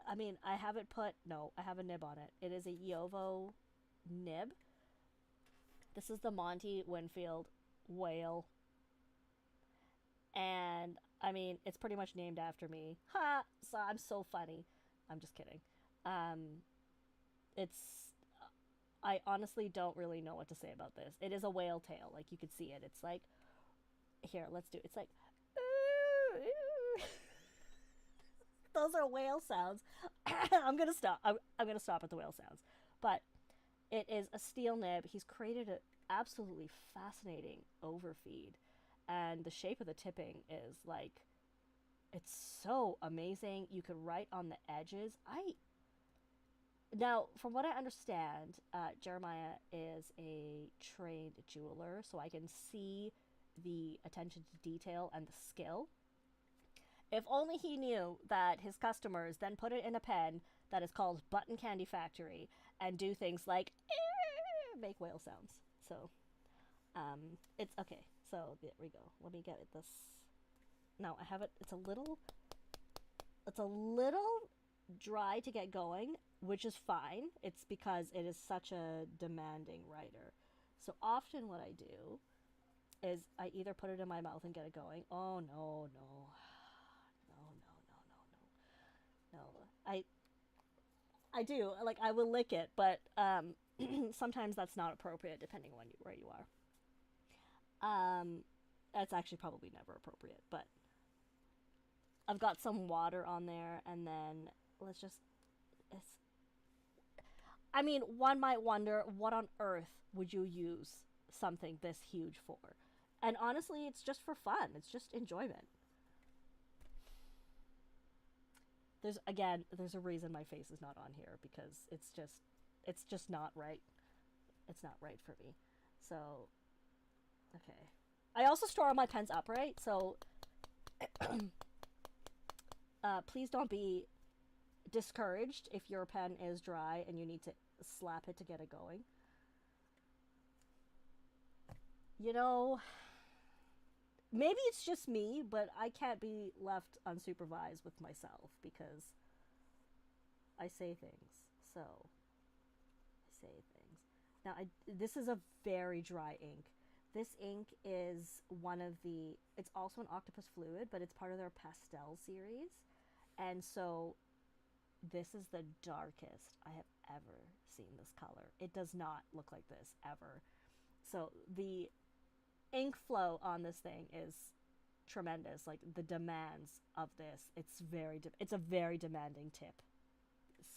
I have a nib on it. It is a Yovo nib. This is the Monty Winfield whale. And, it's pretty much named after me. Ha! So I'm so funny. I'm just kidding. I honestly don't really know what to say about this. It is a whale tail. Like, you could see it. It's like, here, let's do it. It's like, ooh, ooh. Those are whale sounds. I'm going to stop. I'm going to stop at the whale sounds. But it is a steel nib. He's created an absolutely fascinating overfeed. And the shape of the tipping is like, it's so amazing. You could write on the edges. Now, from what I understand, Jeremiah is a trained jeweler, so I can see the attention to detail and the skill. If only he knew that his customers then put it in a pen that is called Button Candy Factory and do things like make whale sounds. So, it's okay. So there we go. Let me get this. No, I have it. It's a little dry to get going, which is fine. It's because it is such a demanding writer. So often what I do is I either put it in my mouth and get it going. Oh no, no. No, no, no, no, no. No. I do. Like I will lick it, but sometimes that's not appropriate depending on where you are. That's actually probably never appropriate, but I've got some water on there and then let's just it's I mean, one might wonder what on earth would you use something this huge for? And honestly, it's just for fun. It's just enjoyment. There's a reason my face is not on here because it's just not right. It's not right for me. So, okay. I also store all my pens upright, so please don't be discouraged if your pen is dry and you need to slap it to get it going. You know, maybe it's just me, but I can't be left unsupervised with myself because I say things. So, I say things. Now, this is a very dry ink. This ink is it's also an octopus fluid, but it's part of their pastel series. And so this is the darkest I have ever seen this color. It does not look like this ever. So the ink flow on this thing is tremendous. Like the demands of this, it's a very demanding tip.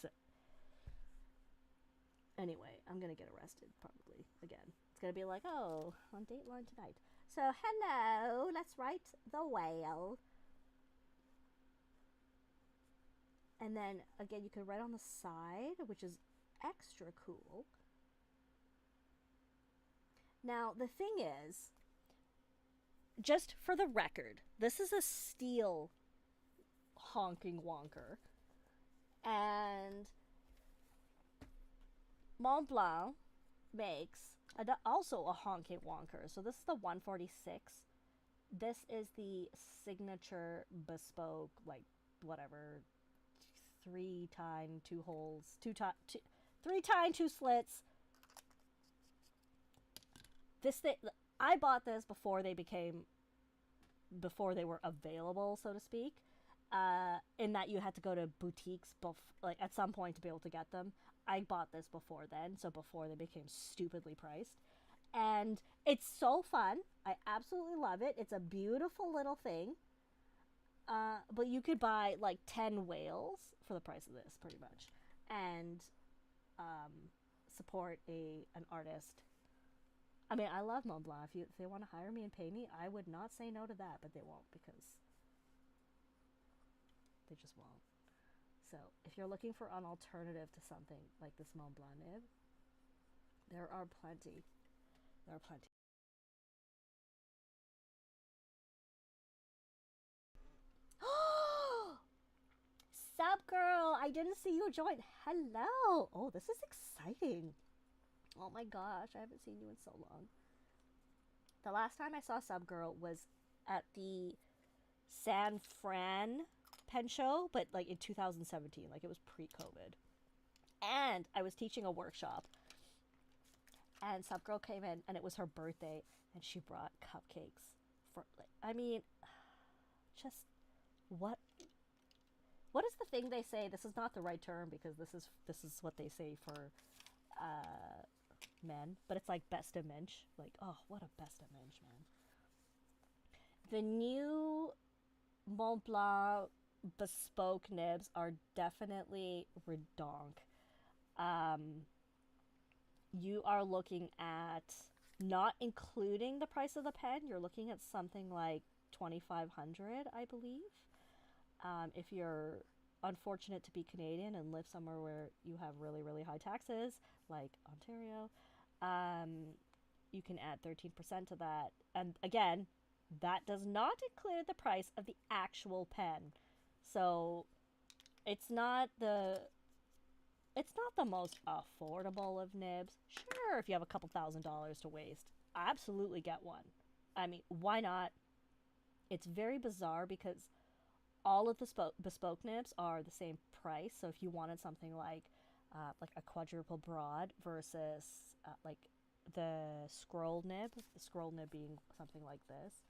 So, anyway, I'm gonna get arrested probably again. It's gonna be like, oh, on Dateline tonight. So hello, let's write the whale. And then again, you can write on the side, which is extra cool. Now, the thing is, just for the record, this is a steel honking wonker. And Mont Blanc makes also a honking wonker. So this is the 146. This is the signature bespoke, like, whatever, 3-tine, 2 holes, 3-tine, 2 slits. This thing, I bought this before they were available, so to speak. In that you had to go to boutiques, like at some point to be able to get them. I bought this before then, so before they became stupidly priced. And it's so fun. I absolutely love it. It's a beautiful little thing. But you could buy like 10 whales for the price of this, pretty much, and support an artist. I mean, I love Mont Blanc. If they want to hire me and pay me, I would not say no to that, but they won't because they just won't. So if you're looking for an alternative to something like this Mont Blanc nib, there are plenty. There are plenty. Sup, girl? I didn't see you join. Hello. Oh, this is exciting. Oh my gosh, I haven't seen you in so long. The last time I saw Sub Girl was at the San Fran pen show, but like in 2017, like it was pre-COVID. And I was teaching a workshop, and Sub Girl came in, and it was her birthday, and she brought cupcakes for. Like, I mean, just what? What is the thing they say? This is not the right term because this is what they say for men, but it's like best of mensch. Like, oh, what a best of mensch, man. The new Mont Blanc bespoke nibs are definitely redonk. You are looking at, not including the price of the pen, you're looking at something like 2,500, I believe. If you're unfortunate to be Canadian and live somewhere where you have really, really high taxes, like Ontario, you can add 13% to that. And again, that does not include the price of the actual pen. So it's not It's not the most affordable of nibs. Sure, if you have a couple $1,000s to waste, absolutely get one. I mean, why not? It's very bizarre because all of the bespoke nibs are the same price. So if you wanted something like a quadruple broad versus the scroll nib being something like this,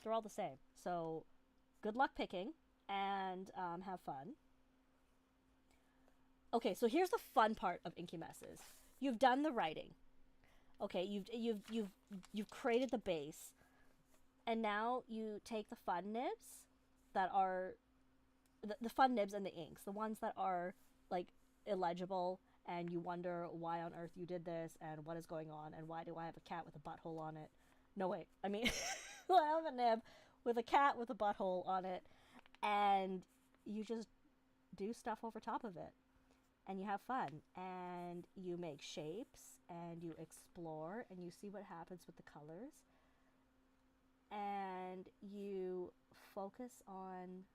they're all the same. So good luck picking and have fun. Okay, so here's the fun part of Inky Messes. You've done the writing. Okay, you've created the base, and now you take the fun nibs that are the fun nibs and the inks, the ones that are like illegible, and you wonder why on earth you did this and what is going on and why do I have a cat with a butthole on it. No, wait, I mean, I have a nib with a cat with a butthole on it, and you just do stuff over top of it. And you have fun, and you make shapes, and you explore, and you see what happens with the colors, and you focus on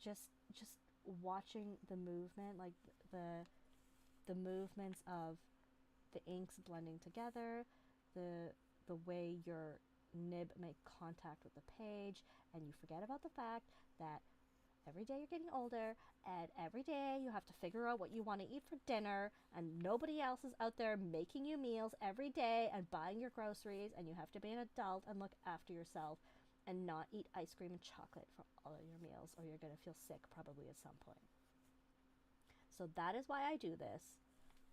just watching the movement, like the the movements of the inks blending together, the way your nib make contact with the page, and you forget about the fact that every day you're getting older, and every day you have to figure out what you want to eat for dinner, and nobody else is out there making you meals every day and buying your groceries, and you have to be an adult and look after yourself and not eat ice cream and chocolate for all of your meals, or you're going to feel sick probably at some point. So that is why I do this,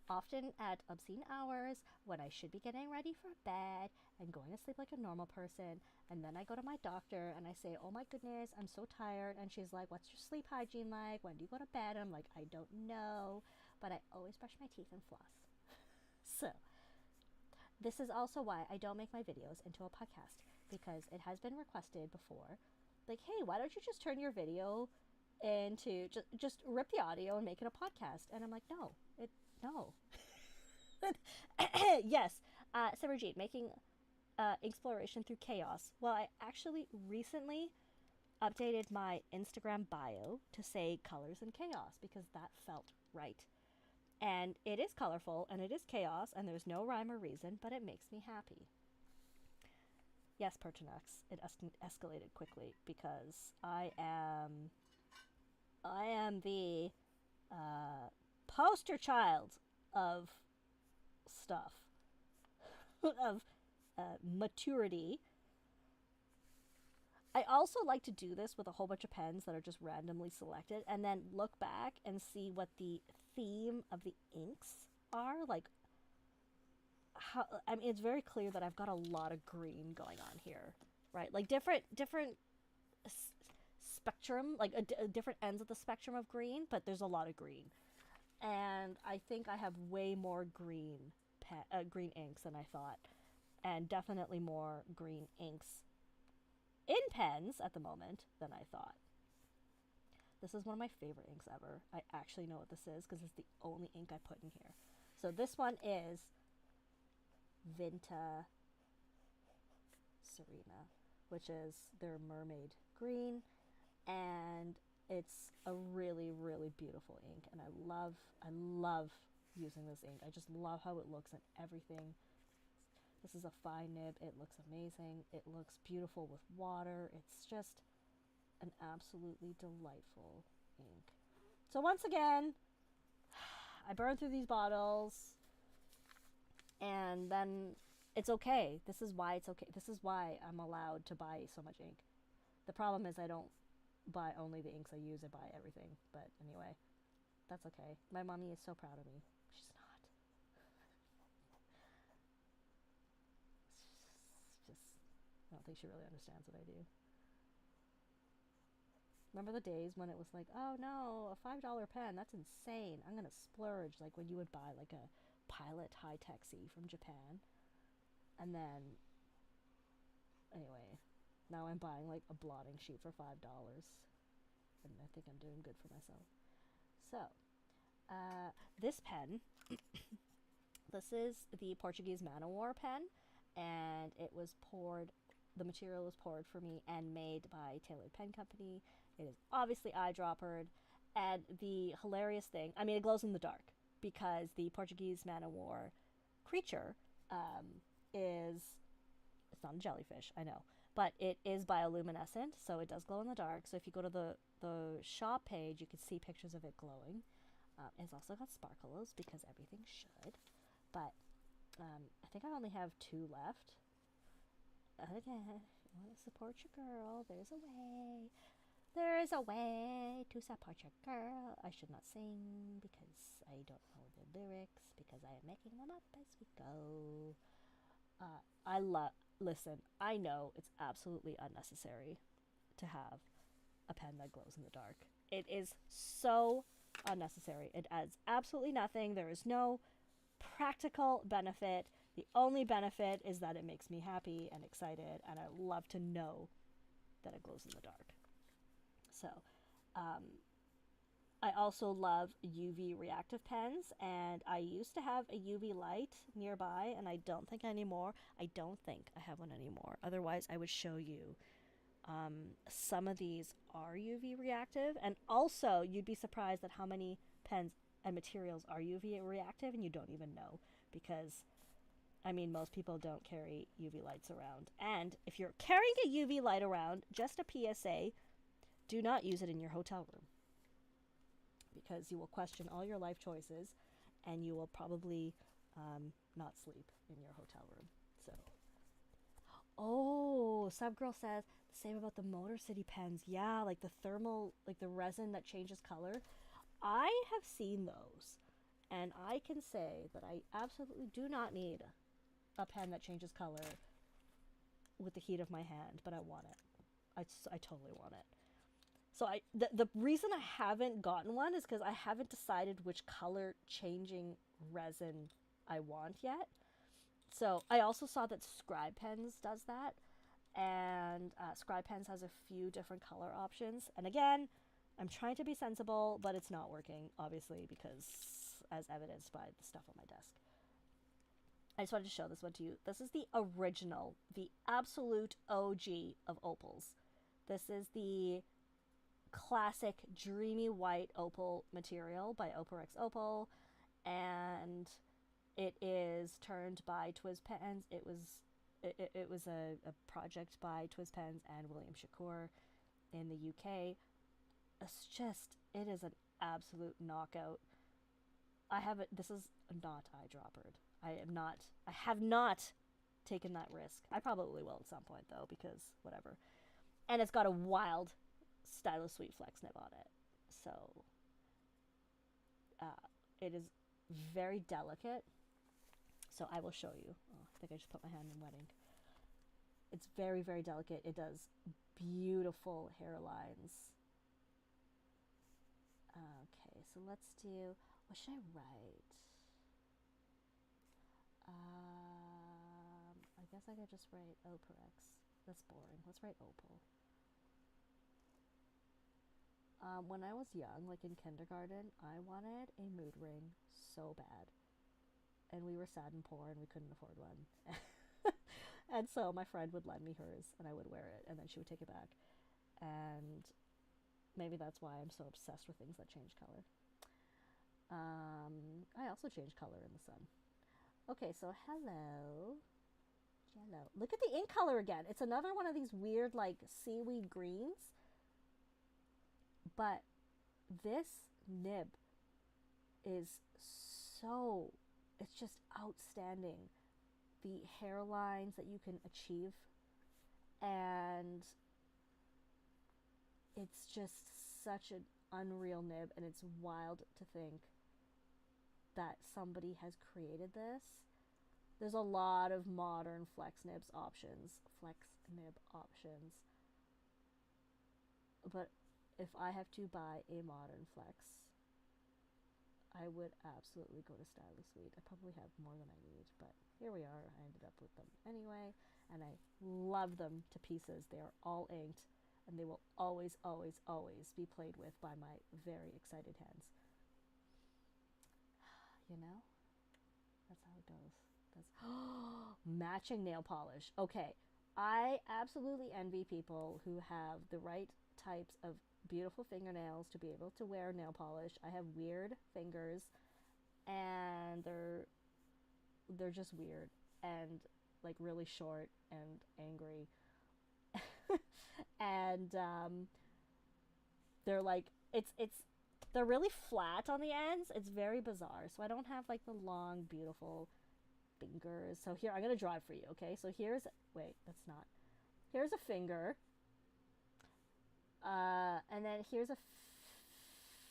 often at obscene hours when I should be getting ready for bed and going to sleep like a normal person. And then I go to my doctor and I say, oh my goodness, I'm so tired. And she's like, what's your sleep hygiene like? When do you go to bed? And I'm like, I don't know, but I always brush my teeth and floss. So this is also why I don't make my videos into a podcast, because it has been requested before, like, hey, why don't you just turn your video into just rip the audio and make it a podcast? And I'm like, no. Yes, Sarah Jean, making exploration through chaos. Well, I actually recently updated my Instagram bio to say colors and chaos because that felt right. And it is colorful and it is chaos and there's no rhyme or reason, but it makes me happy. Yes, Pertinax, it escalated quickly because I am the poster child of stuff, of maturity. I also like to do this with a whole bunch of pens that are just randomly selected and then look back and see what the theme of the inks are. Like, how, I mean, it's very clear that I've got a lot of green going on here, right? Like different spectrum, like different ends of the spectrum of green, but there's a lot of green. And I think I have way more green green inks than I thought, and definitely more green inks in pens at the moment than I thought. This is one of my favorite inks ever. I actually know what this is because it's the only ink I put in here. So this one is Vinta Serena, which is their mermaid green, and it's a really, really beautiful ink, and I love using this ink. I just love how it looks and everything. This is a fine nib. It looks amazing. It looks beautiful with water. It's just an absolutely delightful ink. So once again, I burned through these bottles, and then it's okay. This is why it's okay. This is why I'm allowed to buy so much ink. The problem is I don't buy only the inks I use. I buy everything. But anyway, that's okay. My mommy is so proud of me. She's not. I don't think she really understands what I do. Remember the days when it was like, oh no, a $5 pen, that's insane. I'm gonna splurge, like when you would buy like a Pilot high-tech C from Japan. And then, anyway, now I'm buying like a blotting sheet for $5. And I think I'm doing good for myself. So, this pen, this is the Portuguese Manowar pen, and it was poured, the material was poured for me and made by Tailored Pen Company. It is obviously eyedroppered, And the hilarious thing, I mean, it glows in the dark because the Portuguese man o' war creature is, it's not a jellyfish, I know, but it is bioluminescent, so it does glow in the dark. So if you go to the shop page, you can see pictures of it glowing. It's also got sparkles because everything should. But I think I only have 2 left. Again, you want to support your girl. There's a way. There is a way to support your girl. I should not sing because I don't know the lyrics because I am making them up as we go. I love. Listen, I know it's absolutely unnecessary to have a pen that glows in the dark. It is so unnecessary. It adds absolutely nothing. There is no practical benefit. The only benefit is that it makes me happy and excited, and I love to know that it glows in the dark. So, I also love UV reactive pens, and I used to have a UV light nearby, and I don't think anymore. I don't think I have one anymore. Otherwise, I would show you. Some of these are UV reactive, and also you'd be surprised at how many pens and materials are UV reactive, and you don't even know because, I mean, most people don't carry UV lights around. And if you're carrying a UV light around, just a PSA, do not use it in your hotel room because you will question all your life choices and you will probably not sleep in your hotel room. So, oh, Subgirl says the same about the Motor City pens. Yeah, like the thermal, like the resin that changes color. I have seen those, and I can say that I absolutely do not need a pen that changes color with the heat of my hand, but I want it. I totally want it. So the reason I haven't gotten one is because I haven't decided which color changing resin I want yet. So I also saw that Scribe Pens does that, and Scribe Pens has a few different color options. And again, I'm trying to be sensible, but it's not working, obviously, because as evidenced by the stuff on my desk. I just wanted to show this one to you. This is the original, the absolute OG of opals. This is the classic dreamy white opal material by Oparex Opal, and it is turned by TwizPens. It was a project by TwizPens and William Shakur in the UK. It is an absolute knockout. This is not eyedroppered. I have not taken that risk. I probably will at some point though, because whatever. And it's got a wild Stylus Sweet Flex nib on it. So, it is very delicate. So I will show you. Oh, I think I just put my hand in wet ink. It's very, very delicate. It does beautiful hairlines. Okay, so let's do, what should I write? I guess I could just write Oparex. That's boring. Let's write Opal. When I was young, like in kindergarten, I wanted a mood ring so bad. And we were sad and poor and we couldn't afford one. And so my friend would lend me hers and I would wear it and then she would take it back. And maybe that's why I'm so obsessed with things that change color. I also change color in the sun. Okay, so hello. Jello. Look at the ink color again. It's another one of these weird like seaweed greens. But this nib is so, it's just outstanding. The hairlines that you can achieve, and it's just such an unreal nib, and it's wild to think that somebody has created this. There's a lot of modern flex nib options, but if I have to buy a modern flex, I would absolutely go to Stylus Sweet. I probably have more than I need, but here we are. I ended up with them anyway, and I love them to pieces. They are all inked, and they will always, always, always be played with by my very excited hands. You know? That's how it goes. That's matching nail polish. Okay, I absolutely envy people who have the right types of beautiful fingernails to be able to wear nail polish. I have weird fingers, and they're just weird and like really short and angry. And they're like they're really flat on the ends. It's very bizarre. So I don't have like the long beautiful fingers. So here, I'm gonna draw it for you, okay? So here's, wait, that's not, here's a finger, and then here's a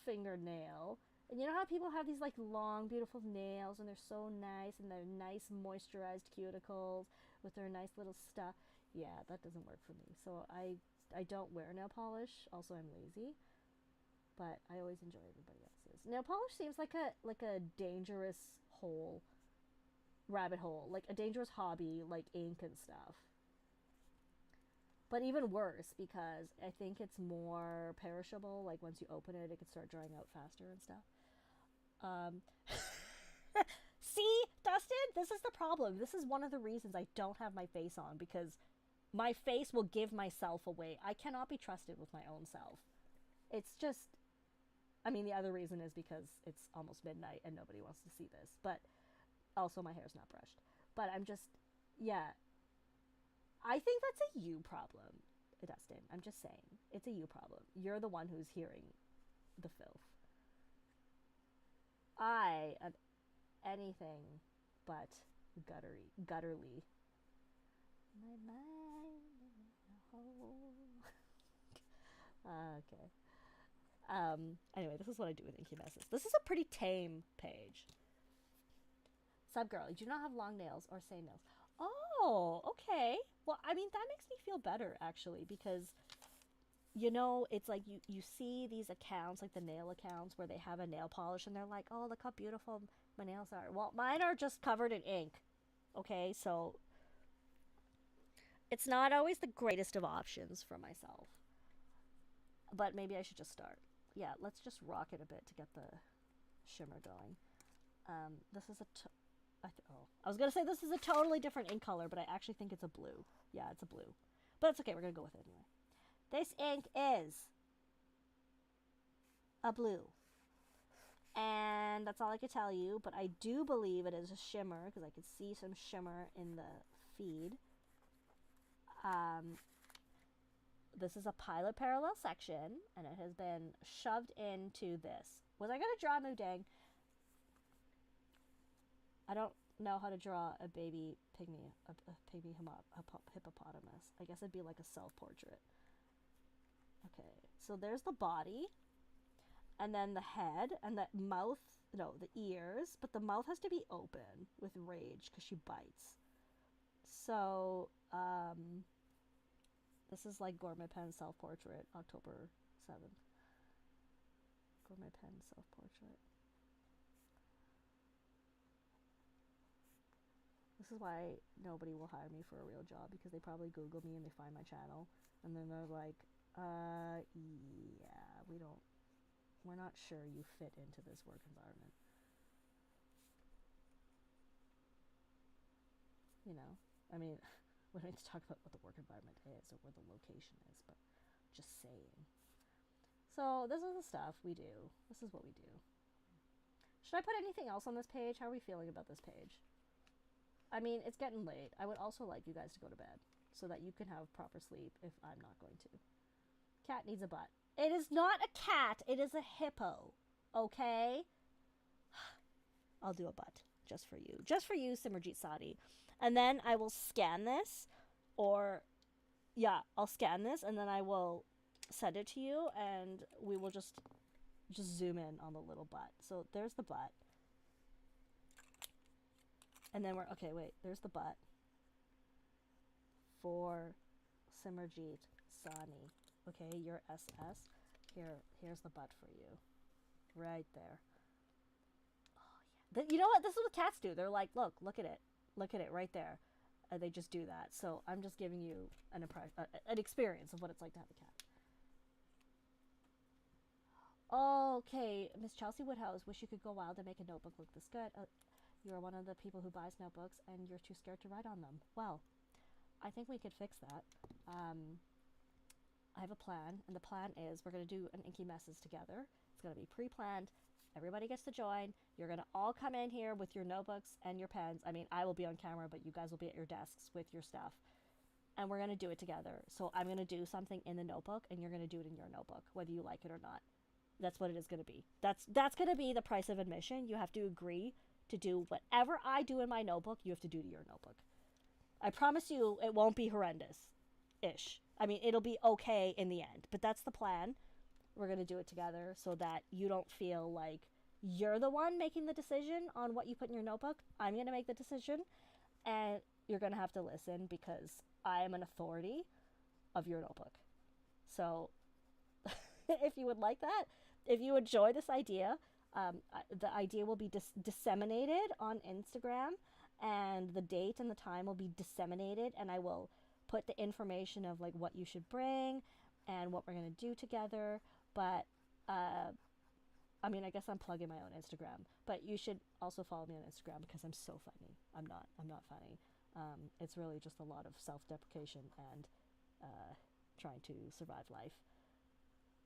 fingernail. And you know how people have these like long beautiful nails and they're so nice, and they're nice moisturized cuticles with their nice little stuff? Yeah, that doesn't work for me. So I don't wear nail polish. Also, I'm lazy, but I always enjoy everybody else's. Nail polish seems like a dangerous hole, rabbit hole, like a dangerous hobby, like ink and stuff. But even worse, because I think it's more perishable. Like once you open it, it can start drying out faster and stuff. Um, See, Dustin, this is the problem. This is one of the reasons I don't have my face on, because my face will give myself away. I cannot be trusted with my own self. It's just, I mean, the other reason is because it's almost midnight and nobody wants to see this. But also, my hair's not brushed. But I'm just, yeah. I think that's a you problem, Dustin. I'm just saying. It's a you problem. You're the one who's hearing the filth. I am anything but gutterly. My mind in a hole. Okay. Anyway, this is what I do with Inky Messes. This is a pretty tame page. Sub girl, you do not have long nails or say nails. Oh, okay. Well, I mean, that makes me feel better, actually, because, you know, it's like you see these accounts, like the nail accounts, where they have a nail polish, and they're like, oh, look how beautiful my nails are. Well, mine are just covered in ink, okay? So it's not always the greatest of options for myself. But maybe I should just start. Yeah, let's just rock it a bit to get the shimmer going. This is a... I was going to say this is a totally different ink color, but I actually think it's a blue. Yeah, it's a blue. But it's okay, we're going to go with it anyway. This ink is a blue. And that's all I could tell you, but I do believe it is a shimmer, because I could see some shimmer in the feed. This is a pilot parallel section, and it has been shoved into this. Was I going to draw Mudang? I don't know how to draw a baby pygmy, a pygmy hippopotamus. I guess it'd be like a self-portrait. Okay, so there's the body, and then the head, and the mouth, no, the ears, but the mouth has to be open with rage because she bites. So, this is like gourmetpens self-portrait, October 7th. Gourmetpens self-portrait. This is why nobody will hire me for a real job, because they probably Google me and they find my channel, and then they're like, yeah, we're not sure you fit into this work environment. You know, I mean, we don't need to talk about what the work environment is or where the location is, but just saying. So this is the stuff we do. This is what we do. Should I put anything else on this page? How are we feeling about this page? I mean, it's getting late. I would also like you guys to go to bed so that you can have proper sleep if I'm not going to. Cat needs a butt. It is not a cat. It is a hippo. Okay? I'll do a butt just for you. Just for you, Simmerjeet Sadi. And then I will scan this, or, yeah, I'll scan this, and then I will send it to you, and we will just zoom in on the little butt. So there's the butt. And then we're, okay, wait, there's the butt for Simmerjeet Sani. Okay, you're SS. Here's the butt for you. Right there. Oh, yeah. You know what? This is what cats do. They're like, look at it. Look at it right there. And they just do that. So I'm just giving you an experience of what it's like to have a cat. Okay, Miss Chelsea Woodhouse, wish you could go wild and make a notebook look this good. You're one of the people who buys notebooks and you're too scared to write on them. Well, I think we could fix that. I have a plan, and the plan is we're going to do an Inky Messes together. It's going to be pre-planned. Everybody gets to join. You're going to all come in here with your notebooks and your pens. I mean, I will be on camera, but you guys will be at your desks with your stuff. And we're going to do it together. So I'm going to do something in the notebook, and you're going to do it in your notebook, whether you like it or not. That's what it is going to be. That's going to be the price of admission. You have to agree to do whatever I do in my notebook, you have to do to your notebook. I promise you it won't be horrendous-ish. I mean, it'll be okay in the end, but that's the plan. We're going to do it together so that you don't feel like you're the one making the decision on what you put in your notebook. I'm going to make the decision, and you're going to have to listen because I am an authority of your notebook. So if you would like that, if you enjoy this idea, the idea will be disseminated on Instagram, and the date and the time will be disseminated, and I will put the information of like what you should bring and what we're going to do together. But I mean, I guess I'm plugging my own Instagram, but you should also follow me on Instagram because I'm so funny. I'm not funny. It's really just a lot of self-deprecation and trying to survive life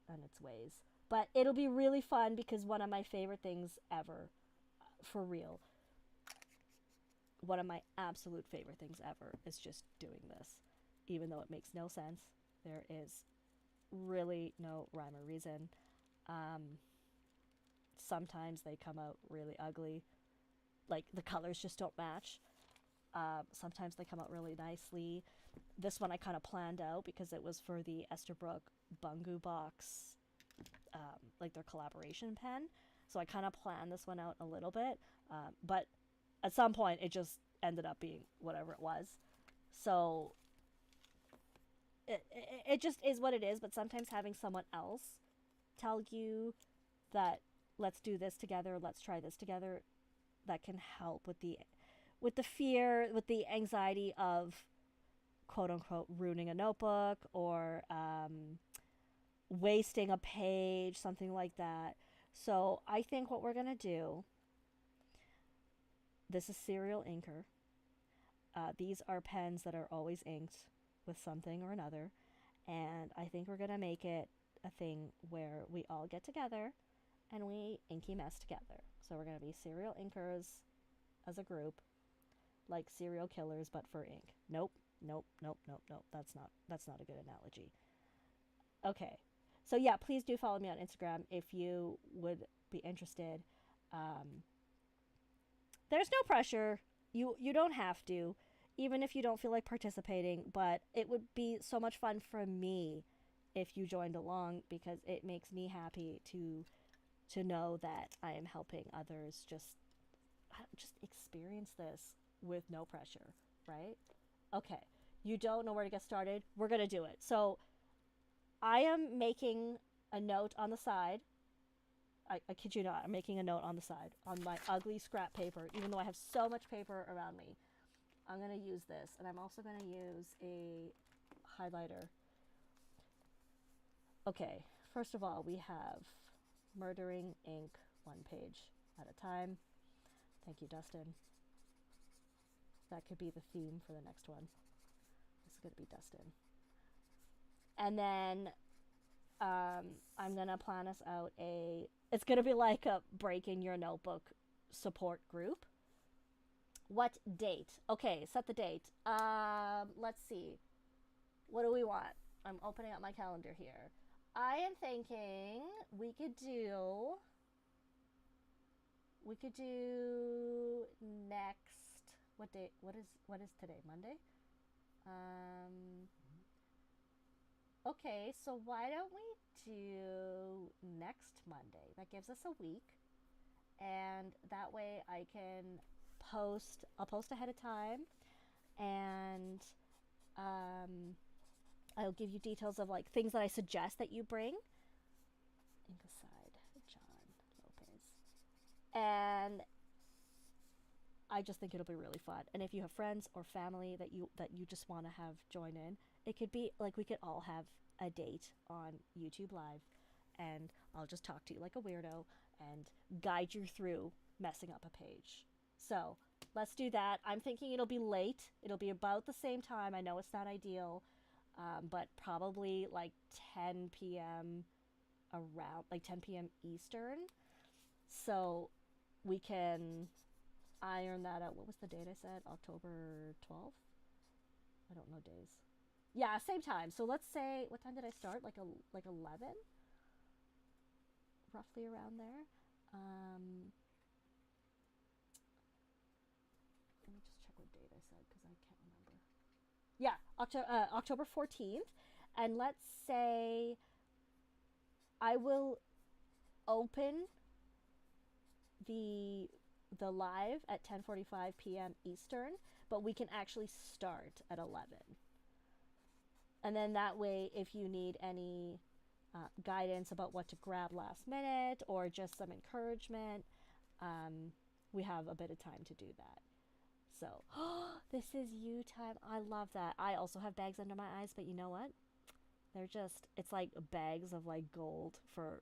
and its ways. But it'll be really fun because one of my favorite things ever, for real, one of my absolute favorite things ever is just doing this. Even though it makes no sense, there is really no rhyme or reason. Sometimes they come out really ugly. Like, the colors just don't match. Sometimes they come out really nicely. This one I kind of planned out because it was for the Esterbrook Bungu box, like their collaboration pen. So I kind of planned this one out a little bit. But at some point, it just ended up being whatever it was. So it just is what it is. But sometimes having someone else tell you that let's do this together, let's try this together, that can help with the fear, with the anxiety of quote unquote ruining a notebook or wasting a page, something like that. So I think what we're gonna do, this is Serial Inker. These are pens that are always inked with something or another, and I think we're gonna make it a thing where we all get together and we inky mess together. So we're gonna be serial inkers as a group, like serial killers but for ink. Nope. That's not a good analogy. Okay. So yeah, please do follow me on Instagram if you would be interested. There's no pressure. You don't have to, even if you don't feel like participating, but it would be so much fun for me if you joined along because it makes me happy to know that I am helping others just experience this with no pressure, right? Okay. You don't know where to get started? We're going to do it. So I am making a note on the side. I kid you not, I'm making a note on the side on my ugly scrap paper, even though I have so much paper around me. I'm going to use this, and I'm also going to use a highlighter. Okay, first of all, we have Murdering Ink, one page at a time. Thank you, Dustin. That could be the theme for the next one. This is going to be Dustin. And then I'm going to plan us out it's going to be like a break in your notebook support group. What date? Okay, set the date. Let's see. What do we want? I'm opening up my calendar here. I am thinking we could do next, what day? What is today? Monday? Okay, so why don't we do next Monday? That gives us a week, and that way I can post. I'll post ahead of time, and I'll give you details of like things that I suggest that you bring. Ink aside, John Lopez, and I just think it'll be really fun. And if you have friends or family that you just want to have join in, it could be like we could all have a date on YouTube Live, and I'll just talk to you like a weirdo and guide you through messing up a page. So let's do that. I'm thinking it'll be late. It'll be about the same time. I know it's not ideal. but probably like 10 p.m. around like 10 p.m. Eastern. So we can iron that out. What was the date I said? October 12th? I don't know days. Yeah, same time. So let's say, what time did I start? Like 11, roughly around there. Um, Let me just check what date I said because I can't remember. Yeah, October 14th, and let's say I will open the live at 10:45 p.m. Eastern, but we can actually start at 11. And then that way, if you need any guidance about what to grab last minute or just some encouragement, we have a bit of time to do that. So, this is you time. I love that. I also have bags under my eyes, but you know what? They're just, it's like bags of like gold for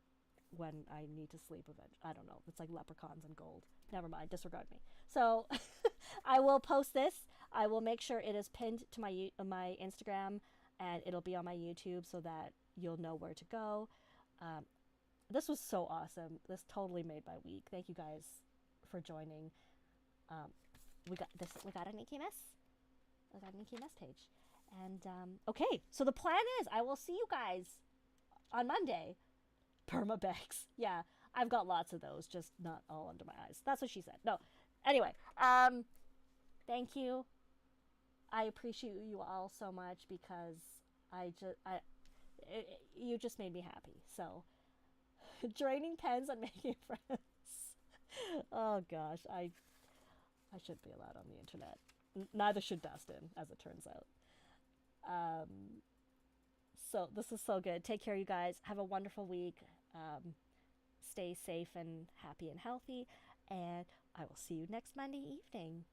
when I need to sleep eventually. I don't know. It's like leprechauns and gold. Never mind. Disregard me. So, I will post this. I will make sure it is pinned to my Instagram, and it'll be on my YouTube so that you'll know where to go. Um, this was so awesome. This totally made my week. Thank you guys for joining. Um, we got this. We got an Inky mess. We got an Inky mess page. And okay, so the plan is I will see you guys on Monday. Perma bags. Yeah, I've got lots of those, just not all under my eyes. That's what she said. No. Anyway, thank you. I appreciate you all so much because you just made me happy. So, draining pens and making friends. Oh gosh, I shouldn't be allowed on the internet. Neither should Dustin, as it turns out. So this is so good. Take care, you guys. Have a wonderful week. Stay safe and happy and healthy. And I will see you next Monday evening.